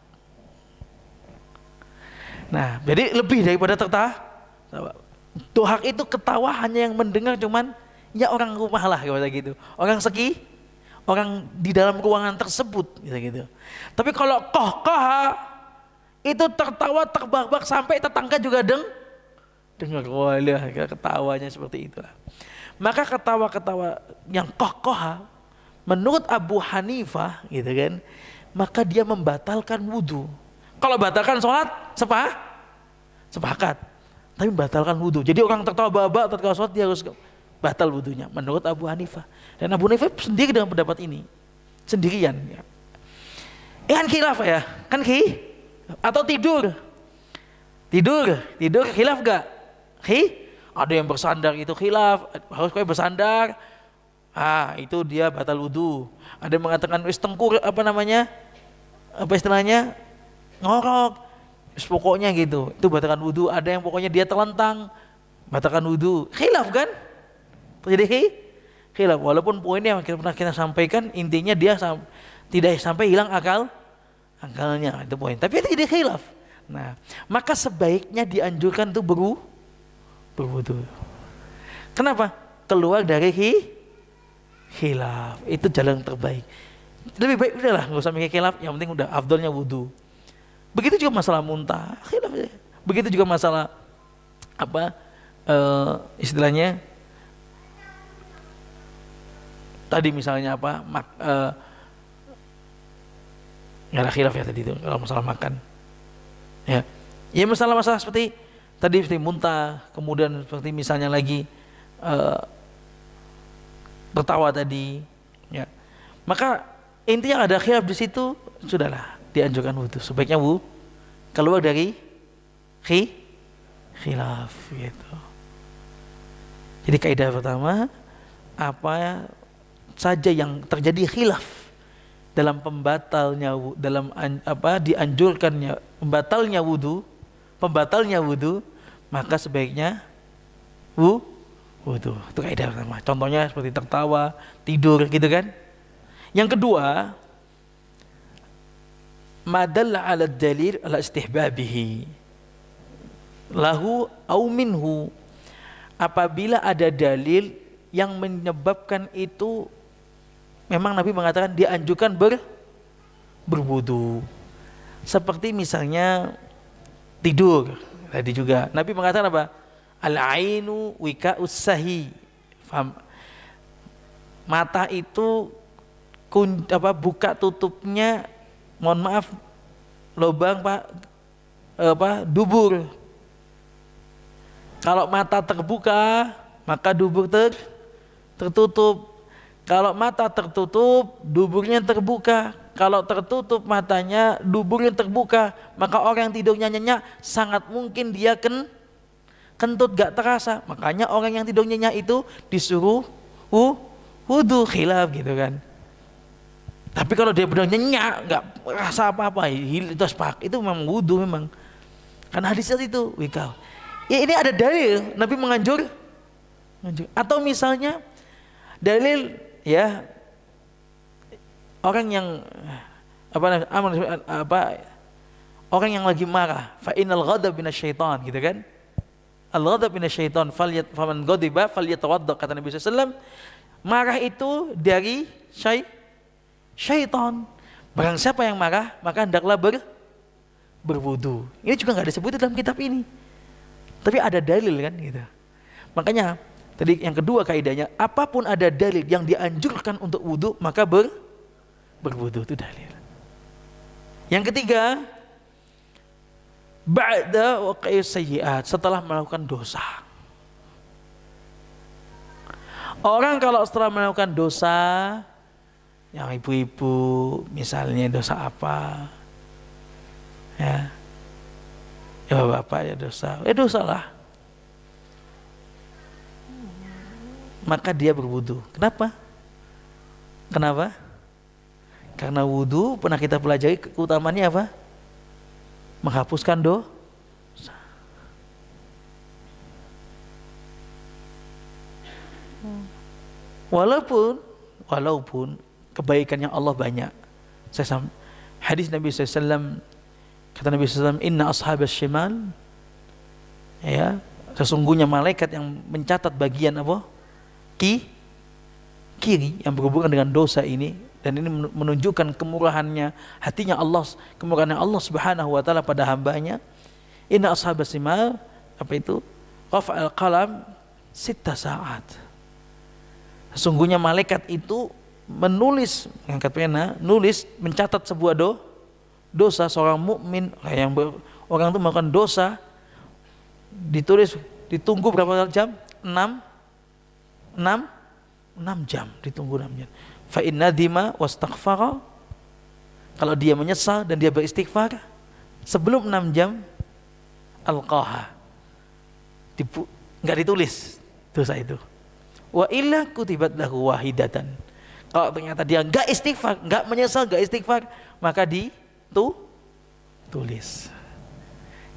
Nah, jadi lebih daripada tertawa. Dohak itu ketawa hanya yang mendengar cuman ya orang rumah lah gitu. Orang orang di dalam ruangan tersebut gitu. Tapi kalau qahqah itu tertawa terbahak-bahak sampai tetangga juga dengar. Wah, ketawanya seperti itulah. Maka ketawa-ketawa yang qahqah menurut Abu Hanifah gitu kan, maka dia membatalkan wudu. Kalau batalkan sholat sepakat, tapi membatalkan wudu. Jadi orang tertawa babak tatkala sholat dia harus batal wudunya menurut Abu Hanifah. Dan Abu Hanifah sendiri dengan pendapat ini sendirian. Ya. Kan khilaf ya, kan atau tidur khilaf gak? Ada yang bersandar itu khilaf, harus kayak bersandar. Itu dia batal wudu. Ada yang mengatakan tengkur apa istilahnya ngorok, pokoknya gitu, itu batalkan wudu. Ada yang pokoknya dia telentang, batalkan wudu. Khilaf kan? Terjadi khilaf. Walaupun poinnya yang pernah kita sampaikan, intinya dia tidak sampai hilang akalnya, itu poin. Tapi itu jadi khilaf. Nah, maka sebaiknya dianjurkan tuh berwudu. Kenapa? Keluar dari khilaf. Itu jalan terbaik. Lebih baik udahlah, nggak usah mikir khilaf. Yang penting udah afdalnya wudu. Begitu juga masalah muntah, khilaf. Begitu juga masalah istilahnya tadi misalnya nggak ada khilaf ya tadi itu kalau masalah makan. Ya masalah seperti tadi seperti muntah, kemudian seperti misalnya lagi tertawa tadi, ya. Maka intinya ada khilaf di situ, sudahlah dianjurkan wudu. Sebaiknya keluar dari khilaf gitu. Jadi kaidah pertama, apa saja yang terjadi khilaf dalam dianjurkannya pembatalnya wudu, maka sebaiknya wudu. Itu kaidah pertama. Contohnya seperti tertawa, tidur gitu kan. Yang kedua, madalla ala dalil ala istihbabihi lahu au minhu. Apabila ada dalil yang menyebabkan itu, memang Nabi mengatakan dianjurkan berwudu. Seperti misalnya tidur. Tadi juga Nabi mengatakan apa? Al-ainu wika'us sahi. Mata itu buka tutupnya, mohon maaf, lubang dubur. Kalau mata terbuka, maka dubur tertutup. Kalau mata tertutup, duburnya terbuka. Kalau tertutup matanya, duburnya terbuka, maka orang yang tidurnya nyenyak sangat mungkin dia kentut gak terasa. Makanya orang yang tidur nyenyak itu disuruh wudu, khilaf gitu kan. Tapi kalau dia benar nyenyak, nggak rasa apa-apa, itu memang wudu memang. Karena hadisnya itu, wikal. Ya ini ada dalil, Nabi menganjur. Atau misalnya dalil ya orang yang orang yang lagi marah, fa innal ghadab minasyaiton gitu kan. Al ghadab minasyaiton faman ghadiba falyatawadda, kata Nabi sallallahu alaihi wasallam. Marah itu dari syaitan. Barang siapa yang marah, maka hendaklah berwudu. Ini juga nggak disebut dalam kitab ini, tapi ada dalil kan gitu. Makanya tadi yang kedua kaidahnya, apapun ada dalil yang dianjurkan untuk wudu, maka berwudu, itu dalil. Yang ketiga, ba'da waqi'is sayyi'at, setelah melakukan dosa. Orang kalau setelah melakukan dosa, yang ibu-ibu misalnya dosa apa, ya bapak ya dosa lah, maka dia berwudu. Kenapa? Karena wudu pernah kita pelajari keutamaannya apa? Menghapuskan dosa. Walaupun kebaikannya Allah banyak. Hadis Nabi SAW, kata Nabi SAW, inna ashabas shimal, ya, sesungguhnya malaikat yang mencatat bagian apa? Kiri yang berhubungan dengan dosa ini, dan ini menunjukkan kemurahannya hatinya Allah, kemurahannya Allah Subhanahu wa taala pada hambanya. Inna ashabas shimal, apa itu? Rafa'al qalam 6 saat. Sesungguhnya malaikat itu menulis, angkat pena, nulis, mencatat sebuah dosa seorang mukmin yang orang itu melakukan dosa, ditulis, ditunggu berapa jam? 6 jam, ditunggu 6 jam. Fa in nadima wastaghfara, kalau dia menyesal dan dia beristighfar sebelum 6 jam, alqaha, enggak ditulis dosa itu. Wa illa kutibat lahu wahidatan, kalau ternyata dia enggak istighfar, enggak menyesal, enggak istighfar, maka ditulis.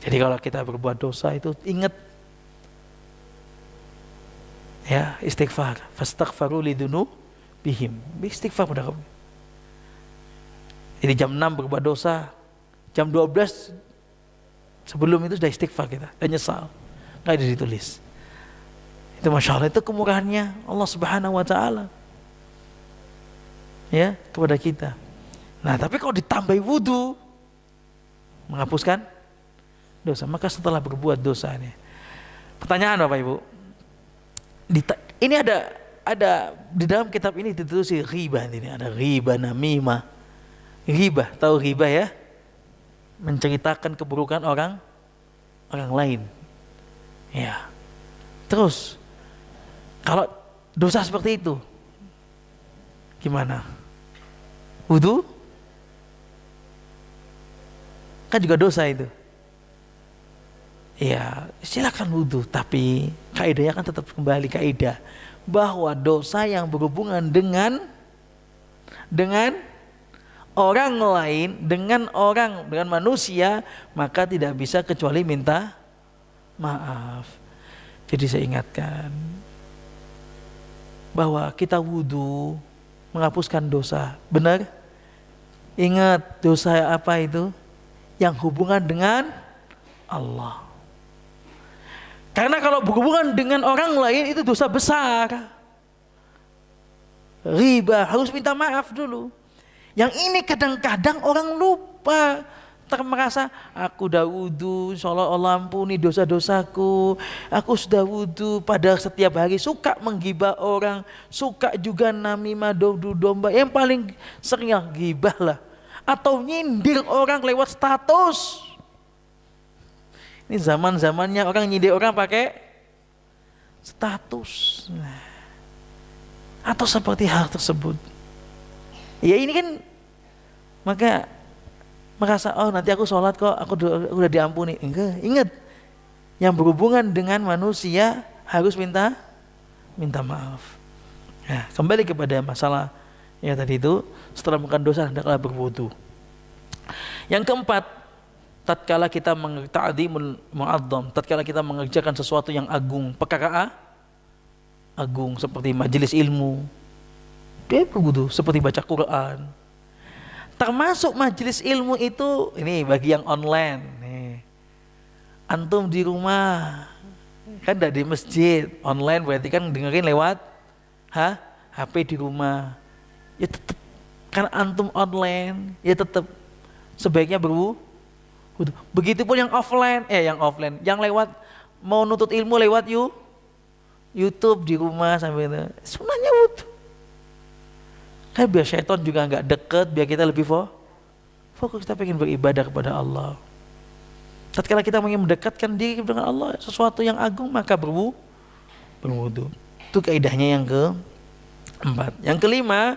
Jadi kalau kita berbuat dosa itu ingat, ya, istighfar, fastaghfaru lidunubihim, istighfar pada kamu. Jadi jam 6 berbuat dosa, jam 12 sebelum itu sudah istighfar kita, dan nyesal, nggak ada ditulis. Itu Masya Allah, itu kemurahannya Allah Subhanahu wa ta'ala, ya, kepada kita. Nah, tapi kalau ditambahi wudu, menghapuskan dosa. Maka setelah berbuat dosa ini, pertanyaan Bapak Ibu, ini ada di dalam kitab ini ditulis ghibah, ini ada ghibah, namimah. Ghibah, tahu ghibah ya? Menceritakan keburukan orang lain. Ya. Terus kalau dosa seperti itu gimana? Wudu? Kan juga dosa itu. Ya, silakan wudu, tapi kaidahnya kan tetap kembali kaidah bahwa dosa yang berhubungan dengan orang lain, dengan manusia, maka tidak bisa kecuali minta maaf. Jadi saya ingatkan bahwa kita wudu menghapuskan dosa, benar? Ingat, dosa apa itu? Yang hubungan dengan Allah. Karena kalau berhubungan dengan orang lain itu dosa besar. Riba, harus minta maaf dulu. Yang ini kadang-kadang orang lupa, merasa aku udah wudu, insya Allah ampuni dosa-dosaku, aku sudah wudu. Pada setiap hari suka menggibah orang, suka juga namimah, do domba. Yang paling sering yang gibah lah, atau nyindir orang lewat status. Ini zaman-zamannya orang nyindir orang pakai status. Atau seperti hal tersebut. Ya ini kan, maka merasa, oh nanti aku sholat kok, aku udah diampuni. Enggak, ingat, yang berhubungan dengan manusia harus minta maaf. Nah, kembali kepada masalah ya tadi itu, setelah melakukan dosa hendaklah berwudu. Yang keempat, tatkala kita ta'dzimul mu'azzam, tatkala kita mengerjakan sesuatu yang agung, perkara agung seperti majelis ilmu, dia berwudu, seperti baca Quran. Termasuk majelis ilmu itu, ini bagi yang online nih. Antum di rumah kan tidak di masjid, online berarti kan dengerin lewat HP di rumah. Ya tetap, kan antum online, ya tetap sebaiknya berwudu. Begitupun yang offline, yang lewat, mau nutut ilmu lewat YouTube di rumah sambil itu, sunahnya wudu. Kan biar syaitan juga nggak deket, biar kita lebih fokus, kita pengen beribadah kepada Allah. Tatkala kita ingin mendekatkan diri dengan Allah, sesuatu yang agung, maka berwudu. Itu kaidahnya yang keempat. Yang kelima,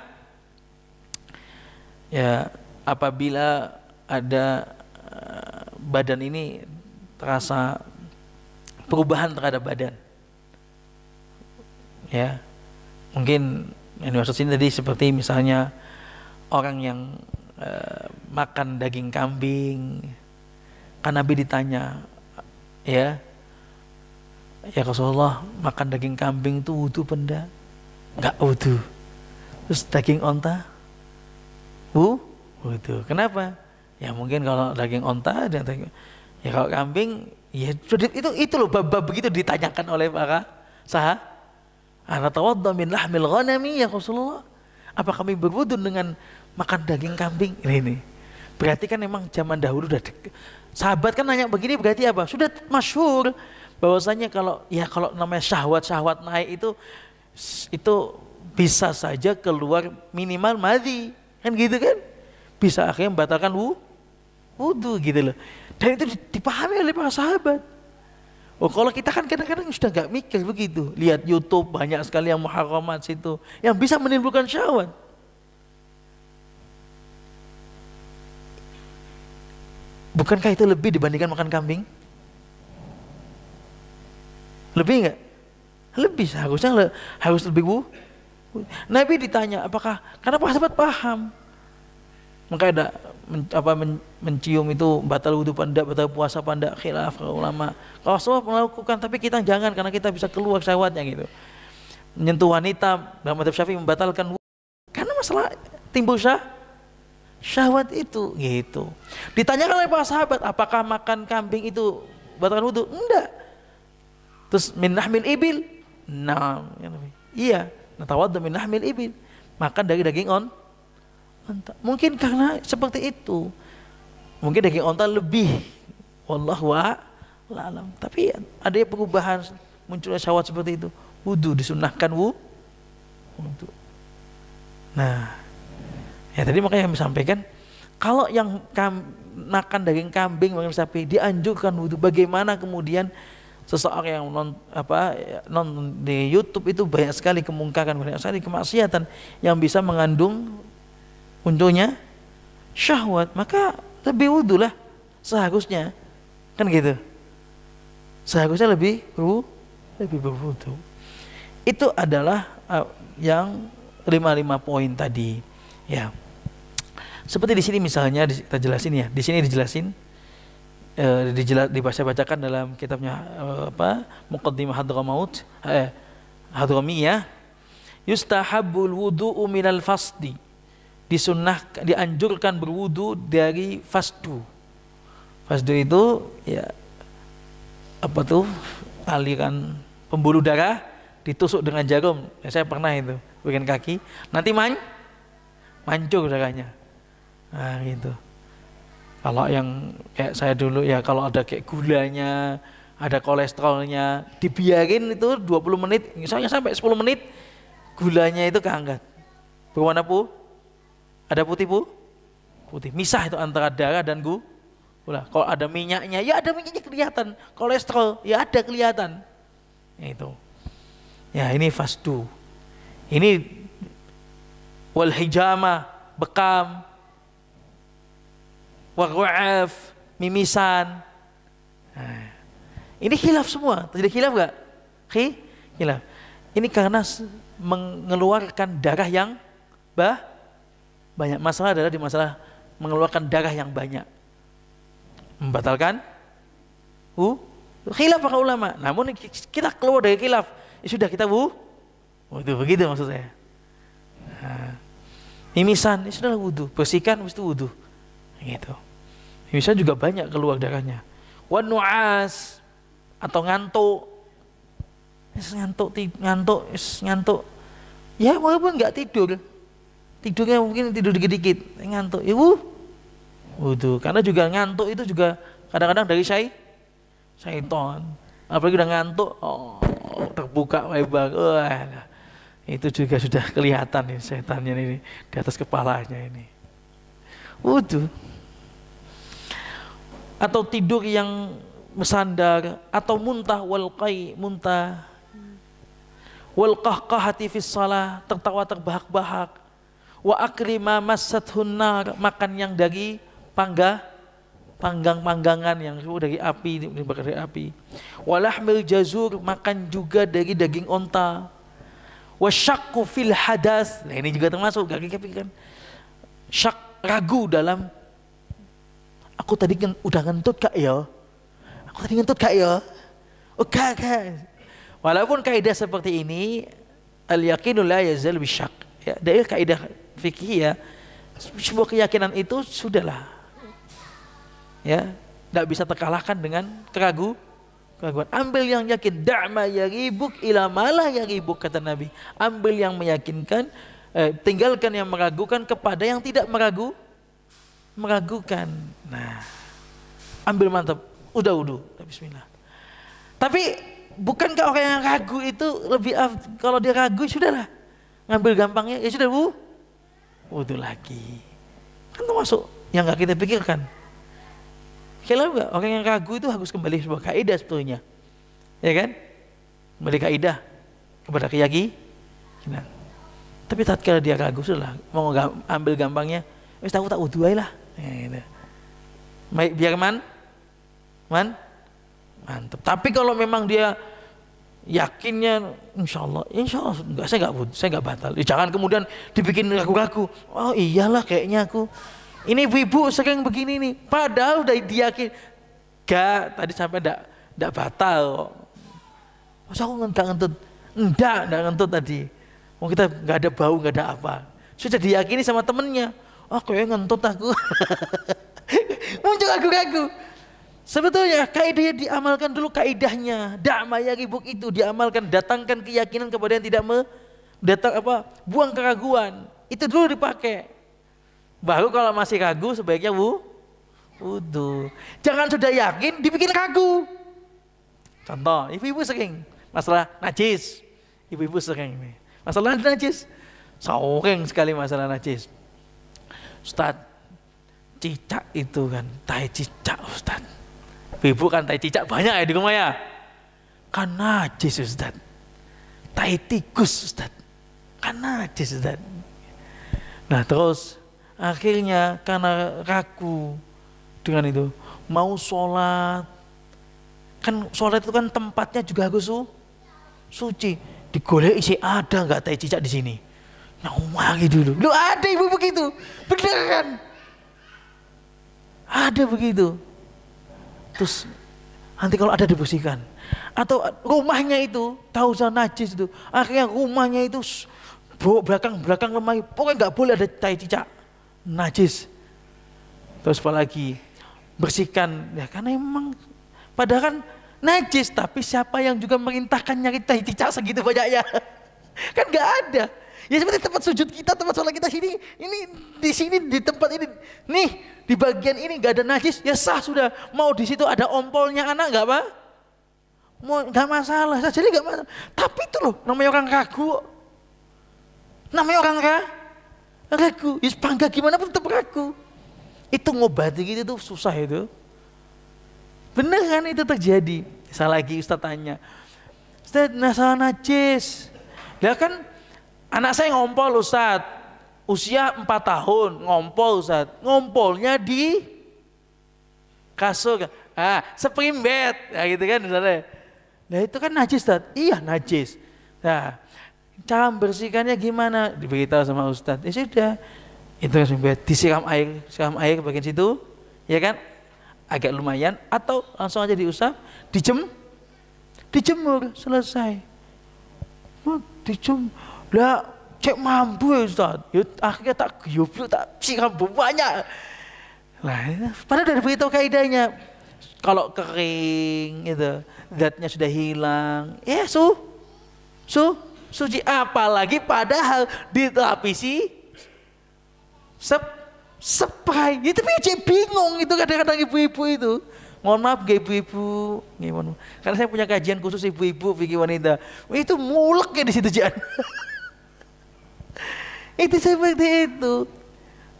ya apabila ada badan ini terasa perubahan terhadap badan, ya mungkin yang dimaksud sini tadi seperti misalnya orang yang makan daging kambing, kan Nabi ditanya, ya Rasulullah, makan daging kambing itu wudu benda? Enggak wudu. Terus daging onta wudu. Kenapa? Ya mungkin kalau daging onta dan ya kalau kambing ya itu loh bab-bab begitu ditanyakan oleh para sahabat. Ana tawadda min lahmil ghanami ya Rasulullah. Apa kami berwudu dengan makan daging kambing? Ini. Berarti kan memang zaman dahulu udah sahabat kan nanya begini berarti apa? Sudah masyhur bahwasanya kalau namanya syahwat naik itu bisa saja keluar minimal madhi. Kan gitu kan? Bisa akhirnya membatalkan wudu gitu loh. Dan itu dipahami oleh para sahabat. Oh kalau kita kan kadang-kadang sudah gak mikir begitu. Lihat YouTube banyak sekali yang muharramat situ yang bisa menimbulkan syahwat. Bukankah itu lebih dibandingkan makan kambing? Lebih enggak? Lebih, seharusnya harus lebih Nabi ditanya apakah, karena para sahabat paham. Maka ada mencium itu batal wudu pandak, batal puasa pandak, khilaf ulama. Kalau semua melakukan tapi kita jangan karena kita bisa keluar syahwatnya gitu. Menyentuh wanita dalam mazhab Syafi'i membatalkan wudu karena masalah timbul syahwat itu gitu. Ditanyakan oleh para sahabat apakah makan kambing itu batalkan wudu? Enggak. Terus min lahmil ibil? Nah, iya. Natawadda min lahmil ibil. Makan dari daging onta. Mungkin karena seperti itu. Mungkin daging onta lebih. Wallahu a'lam. Tapi ada perubahan munculnya syahwat seperti itu. Wudu disunnahkan wudu. Nah, ya tadi makanya yang sampaikan kalau yang makan daging kambing, makan sapi dianjurkan wudu. Bagaimana kemudian seseorang yang non di YouTube itu banyak sekali kemungkaran, banyak sekali kemaksiatan yang bisa mengandung munculnya syahwat, maka lebih wudu lah seharusnya, kan gitu. Seharusnya lebih berwudu. Itu adalah yang 5 poin tadi, ya. Seperti di sini misalnya kita jelasin ya, di sini dijelasin, dibacakan dalam kitabnya Muqaddimah Hadramiyah, yustahabbul wudu'u minal fasdi. Dianjurkan berwudu dari fasdu. Fasdu itu ya aliran pembuluh darah ditusuk dengan jarum. Ya, saya pernah itu bagian kaki, nanti mancur darahnya. Nah gitu. Kalau yang kayak saya dulu ya, kalau ada kayak gulanya, ada kolesterolnya, dibiarin itu 20 menit, misalnya sampai 10 menit, gulanya itu keangkat. Berwarna ada putih. Misah itu antara darah dan gula. Kalau ada minyaknya, ya ada minyaknya kelihatan. Kolesterol, ya ada kelihatan. Ya itu. Ya ini fasdu. Ini wal hijama, bekam, wa'af, mimisan. Nah, ini khilaf semua. Terjadi khilaf enggak? Khilaf. Ini karena mengeluarkan darah yang banyak. Masalah adalah di masalah mengeluarkan darah yang banyak, membatalkan khilaf para ulama. Namun kita keluar dari khilaf, ya sudah kita wudu, begitu maksud saya. Nah, mimisan, ya sudah wudu, bersihkan habis itu wudu, gitu. Mimisan juga banyak keluar darahnya. Wan nu'as atau ngantuk, ngantuk, ya walaupun nggak tidurnya mungkin tidur dikit-dikit, ngantuk, ya wudu. Karena juga ngantuk itu juga kadang-kadang dari syaitan. Apalagi udah ngantuk, terbuka lebar, itu juga sudah kelihatan nih syaitannya ini di atas kepalanya ini. Wudu. Atau tidur yang bersandar, atau muntah muntah wal qahqahati fis shalah, tertawa terbahak-bahak. Wa akli ma massathun nar, makan yang dari panggangan yang dari api, dibakar dari api. Wa lahmil jazur, makan juga dari daging onta. Wa syakku fil hadas, nah ini juga termasuk gak kan? Syak, ragu dalam aku tadi udah ngentut kak ya? Aku tadi ngentut kak ya? Oh kak. Walaupun kaidah seperti ini al yaqinu la yazal bisyak. Ya, dari kaidah fikih ya, sebuah keyakinan itu sudahlah. Ya, tidak bisa terkalahkan dengan keraguan. Ambil yang yakin, da'ma yaribuk ila malah yaribuk, kata Nabi. Ambil yang meyakinkan, tinggalkan yang meragukan kepada yang tidak meragukan. Nah, ambil mantap, udah wudu, bismillah. Tapi bukankah orang yang ragu itu lebih kalau dia ragu sudahlah, ngambil gampangnya ya sudah wudu lagi. Kan termasuk yang nggak kita pikirkan. Kalau enggak, orang yang ragu itu harus kembali sebuah kaidah sebetulnya, ya kan? Kembali kaidah kepada keyakinan. Tapi tatkala dia ragu sudah mau ambil gampangnya, wis tak wudu aja lah. Gitu. Biar mantap. Tapi kalau memang dia yakinnya, insya Allah enggak, saya nggak batal. Jangan kemudian dibikin ragu-ragu. Oh iyalah kayaknya aku. Ini ibu-ibu sering begini nih. Padahal udah diyakin. Gak, tadi sampai enggak batal. Masa aku ngentut? Enggak ngentut tadi. Oh kita nggak ada bau, nggak ada apa. Sudah diyakini sama temennya. Oh kayaknya ngentut aku. Muncul ragu-ragu. Sebetulnya kaidahnya diamalkan dulu, kaidahnya da'ma yaribuk itu diamalkan, datangkan keyakinan kepada yang tidak buang keraguan. Itu dulu dipakai. Baru kalau masih ragu sebaiknya wudu. Jangan sudah yakin dibikin ragu. Contoh, ibu-ibu sering masalah najis. Ibu-ibu sering nih. Masalah najis. Sering sekali masalah najis. Ustaz, cicak itu kan, tai cicak Ustaz. Ibu kan tai cicak banyak ya di rumah ya. Kan najis Ustaz. Tai tikus Ustaz. Kan najis Ustaz. Nah terus akhirnya karena ragu dengan itu, mau sholat. Kan sholat itu kan tempatnya juga harus suci. Digolek isi ada nggak tai cicak di sini? Nyawari dulu. Lu ada ibu begitu, bener kan? Ada begitu. Terus nanti kalau ada dibersihkan. Atau rumahnya itu tahu najis itu, akhirnya rumahnya itu belakang lemari, pokoknya nggak boleh ada tai cicak najis. Terus apalagi bersihkan ya, karena emang padahal kan najis, tapi siapa yang juga merintahkan nyari tai cicak segitu banyaknya? Kan nggak ada. Ya seperti tempat sujud kita, tempat sholat kita sini, ini di sini di tempat ini, nih di bagian ini nggak ada najis, ya sah sudah. Mau di situ ada ompolnya anak nggak apa? Mau nggak masalah, jadi nggak masalah. Tapi itu loh, namanya orang ragu, namanya orang ragu. Is bangga gimana pun tetap ragu. Itu ngobati gitu tuh susah itu. Bener kan itu terjadi. Salah lagi Ustaz tanya, Ustaz masalah najis, ya kan? Anak saya ngompol Ustaz, usia 4 tahun, ngompol Ustaz, ngompolnya di kasur, spring bed, ya gitu kan misalnya. Nah itu kan najis Ustaz, iya najis. Nah cara membersihkannya gimana? Diberitahu sama Ustaz, ya sudah, itu spring bed, siram air bagian situ, ya kan, agak lumayan, atau langsung aja diusap, dijemur, selesai. Dijemur. Lah cek mampu ya Ustaz, ya, akhirnya tak guyup, tak siram banyak. Lah, padahal dari beritahu kaidahnya, kalau kering itu zatnya sudah hilang, ya suci. Apalagi padahal dilapisi spray. Ya, tapi cek bingung itu kadang-kadang ibu-ibu itu. Mohon maaf ibu-ibu, karena saya punya kajian khusus ibu-ibu fikih wanita. Itu mulek ya di situ Jan. Itu seperti itu.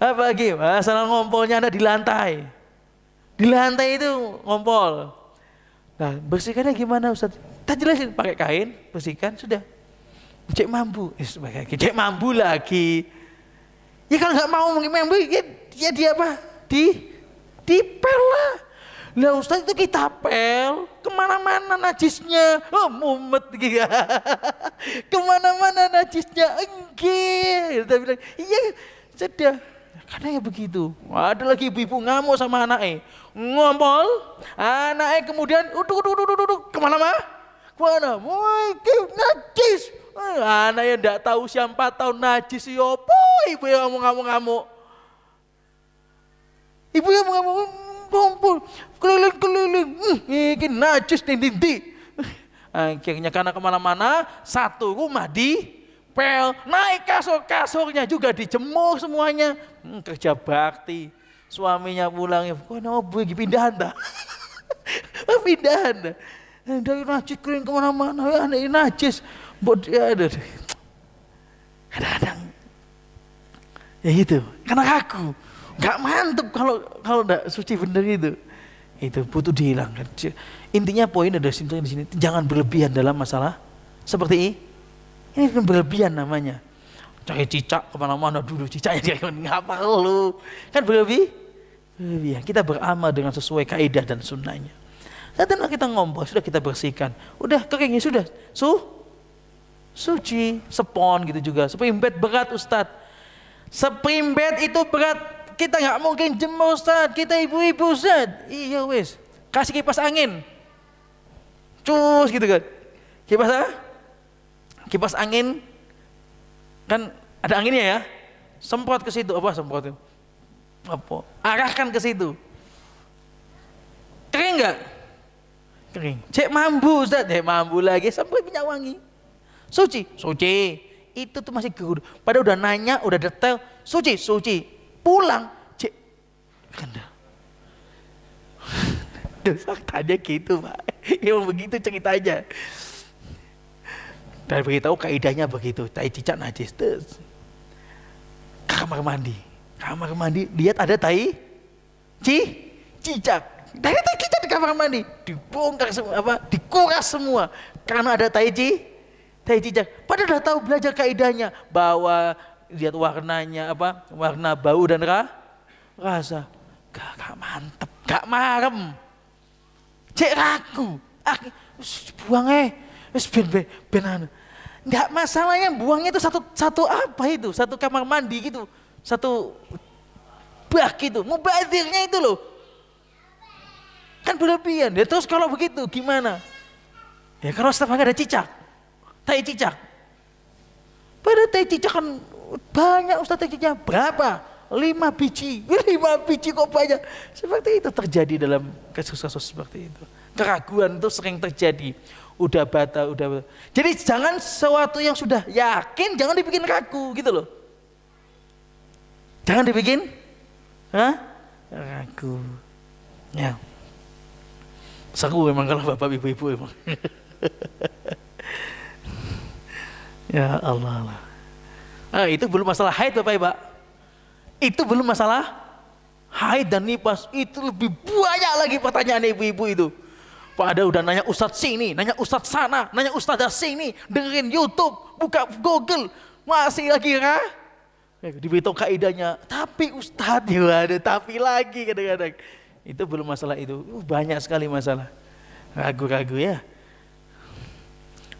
Apalagi masalah ngompolnya ada di lantai. Di lantai itu ngompol. Nah bersihkannya gimana Ustaz? Tak jelasin, pakai kain, bersihkan, sudah. Cek mampu, cek mampu lagi. Ya kalau nggak mau mampu, ya dia apa? Dipel lah. Lah Ustaz itu kita pel, kemana-mana najisnya, mumet gitu. Kemana-mana najisnya, enggak. Kita bilang, iya sudah, karena ya begitu. Ada lagi ibu-ibu ngamuk sama anaknya, ngompol, anaknya kemudian, kemana-mana? Woi, najis, Anak yang tidak tahu siapa tahu najis yopo, ibu yang ngamuk-ngamuk. Ibu yang ngamuk kumpul keliling-keliling, ini najis nih. Akhirnya karena kemana-mana, satu rumah pel, naik kasurnya juga dijemur semuanya. Kerja bakti. Suaminya pulang, kok nopo pindahan dah. Pindahan dah. Dari najis keliling kemana-mana, anak ini najis. Kadang-kadang ya gitu, karena aku nggak mantep kalau nggak suci bener itu butuh dihilangkan. Intinya poin ada di sini, jangan berlebihan dalam masalah seperti ini kan berlebihan namanya. Cari cicak kemana-mana dulu, cicaknya dia ngapa lu kan berlebihan. Kita beramal dengan sesuai kaidah dan sunnahnya. Setelah kita ngompol, sudah kita bersihkan, udah keringnya sudah suci, spon gitu juga. Spring bed berat Ustadz. Spring bed itu berat, kita nggak mungkin jemur Ustadz. Kita ibu-ibu Ustadz. Iya wes, kasih kipas angin, cus gitu kan. Kipas angin kan ada anginnya ya. Semprot ke situ, semprot? Arahkan ke situ. Kering nggak? Kering. Cek mambu Ustadz, mambu lagi sampai minyak wangi. Suci. Itu tuh masih guru. Padahal udah nanya, udah detail. Suci. Pulang, cek. Kendal. Faktanya gitu Pak. Emang begitu ceritanya. Dan beritahu kaidahnya begitu. Tai cicak najis. Terus kamar mandi. Lihat ada tai cicak. Dari tai cicak di kamar mandi. Dibongkar semua, dikuras semua. Karena ada tai cicak. Padahal udah tahu belajar kaidahnya bahwa lihat warnanya warna bau dan rasa. Gak mantep, gak marem. Cek ragu. Buang ben. Enggak masalahnya buangnya itu satu kamar mandi gitu. Satu bak gitu. Mubazirnya itu loh. Kan berlebihan. Ya terus kalau begitu gimana? Ya kalau setiap hari ada tai cicak. Pada tai cicak kan banyak Ustaz, tai cicak berapa? 5 biji. 5 biji kok banyak. Seperti itu terjadi dalam kasus-kasus seperti itu. Keraguan itu sering terjadi. Udah bata. Jadi jangan sesuatu yang sudah yakin jangan dibikin ragu gitu loh. Jangan dibikin ragu. Ya. Seru memang kalau bapak ibu-ibu emang. Ya Allah. Itu belum masalah haid Bapak Ibu. Itu belum masalah haid dan nifas. Itu lebih banyak lagi pertanyaan ibu-ibu itu. Pada udah nanya ustadz sini, nanya ustadz sana, nanya ustadzah sini, dengerin YouTube, buka Google, masih lagi diberitahu kaidahnya. Tapi ustadz ya ada tapi lagi kadang-kadang. Itu belum masalah itu. Banyak sekali masalah. Ragu-ragu ya.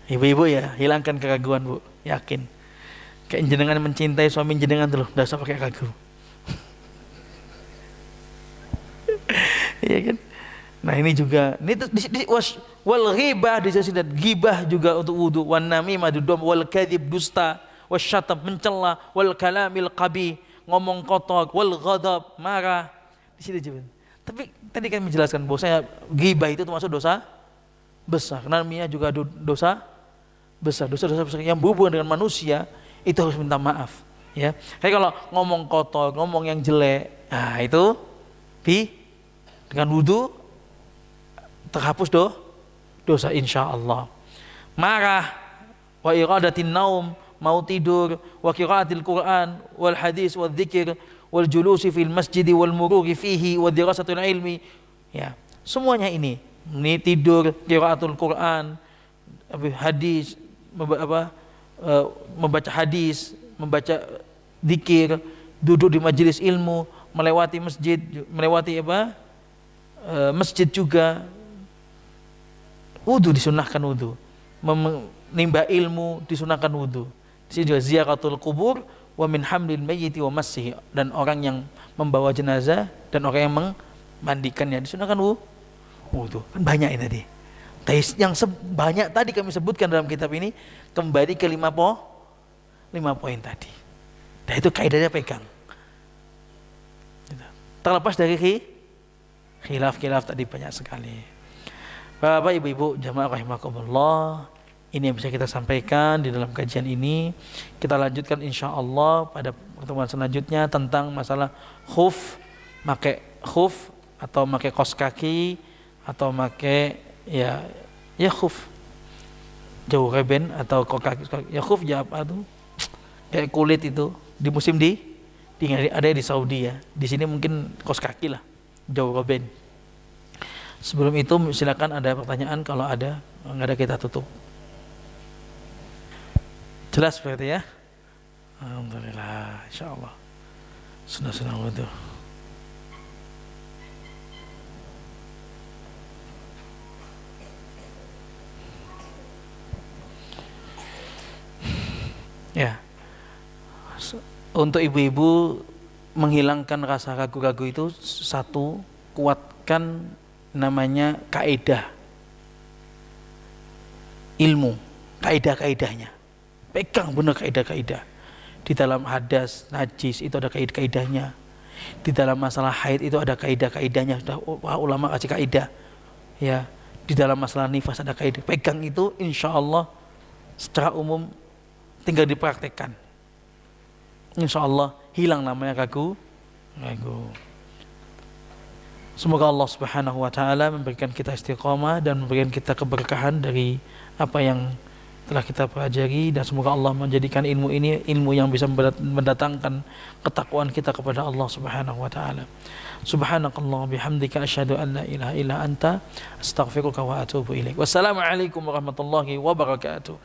Ibu-ibu ya, hilangkan keraguan Bu, yakin. Kayak jenengan mencintai suami jenengan tuh loh, enggak usah pakai ragu. Iya kan? Nah ini juga, ini wal ghibah di sini, ghibah juga untuk wudu, wan namimah dudum, wal kadhib dusta, wasyatab mencela, wal kalamil qabi ngomong kotor, wal ghadab marah. Di sini juga. Tapi tadi kan menjelaskan bahwa saya ghibah itu termasuk dosa besar. Namanya juga dosa besar yang berhubungan dengan manusia itu harus minta maaf ya. Kayak kalau ngomong kotor, ngomong yang jelek, nah itu dengan wudu terhapus dosa insyaallah. Marah, wa iradatin naum, mau tidur, wa qiraatil Quran, wal hadis, wal dzikir, wal julusi fil masjid, wal murughi fihi, wa dirasatul ilmi. Ya, semuanya ini tidur, qiraatul Quran, hadis, membaca hadis, membaca dzikir, duduk di majelis ilmu, melewati masjid, masjid juga. Wudu disunahkan wudu, menimba ilmu disunahkan wudu. Di sini juga ziaratul kubur, wa min hamlil mayyiti wa massihi, dan orang yang membawa jenazah dan orang yang memandikannya disunahkan wudu. Kan banyak ini tadi. Yang sebanyak tadi kami sebutkan dalam kitab ini kembali ke 5 poin tadi. Dan itu kaidahnya pegang. Terlepas dari khilaf tadi banyak sekali. Bapak ibu-ibu jamaah rahimakumullah, ini yang bisa kita sampaikan di dalam kajian ini. Kita lanjutkan insyaallah pada pertemuan selanjutnya tentang masalah khuf, pakai khuf atau pakai kaos kaki atau pakai ya khuf jauh reben atau kaki ya khuf ya apa tuh kayak kulit itu di musim dingin ada di Saudi ya, di sini mungkin kaos kaki lah jauh reben. Sebelum itu silakan ada pertanyaan, kalau ada, nggak ada kita tutup. Jelas berarti ya? Alhamdulillah, insyaallah. Sudah betul. Ya. Untuk ibu-ibu menghilangkan rasa ragu-ragu itu, satu, kuatkan namanya kaidah ilmu, kaidah-kaidahnya. Pegang benar kaidah-kaidah. Di dalam hadas, najis itu ada kaidah-kaidahnya. Di dalam masalah haid itu ada kaidah-kaidahnya. Sudah ulama kasih kaidah. Ya, di dalam masalah nifas ada kaidah. Pegang itu, insya Allah secara umum tinggal dipraktekkan. Insya Allah hilang namanya ragu. Semoga Allah Subhanahu wa taala memberikan kita istiqamah dan memberikan kita keberkahan dari apa yang telah kita pelajari, dan semoga Allah menjadikan ilmu ini ilmu yang bisa mendatangkan ketakwaan kita kepada Allah Subhanahu wa taala. Subhanakallah bihamdika asyhadu an la ilaha illa anta astaghfiruka wa atubu ilaik. Wassalamualaikum warahmatullahi wabarakatuh.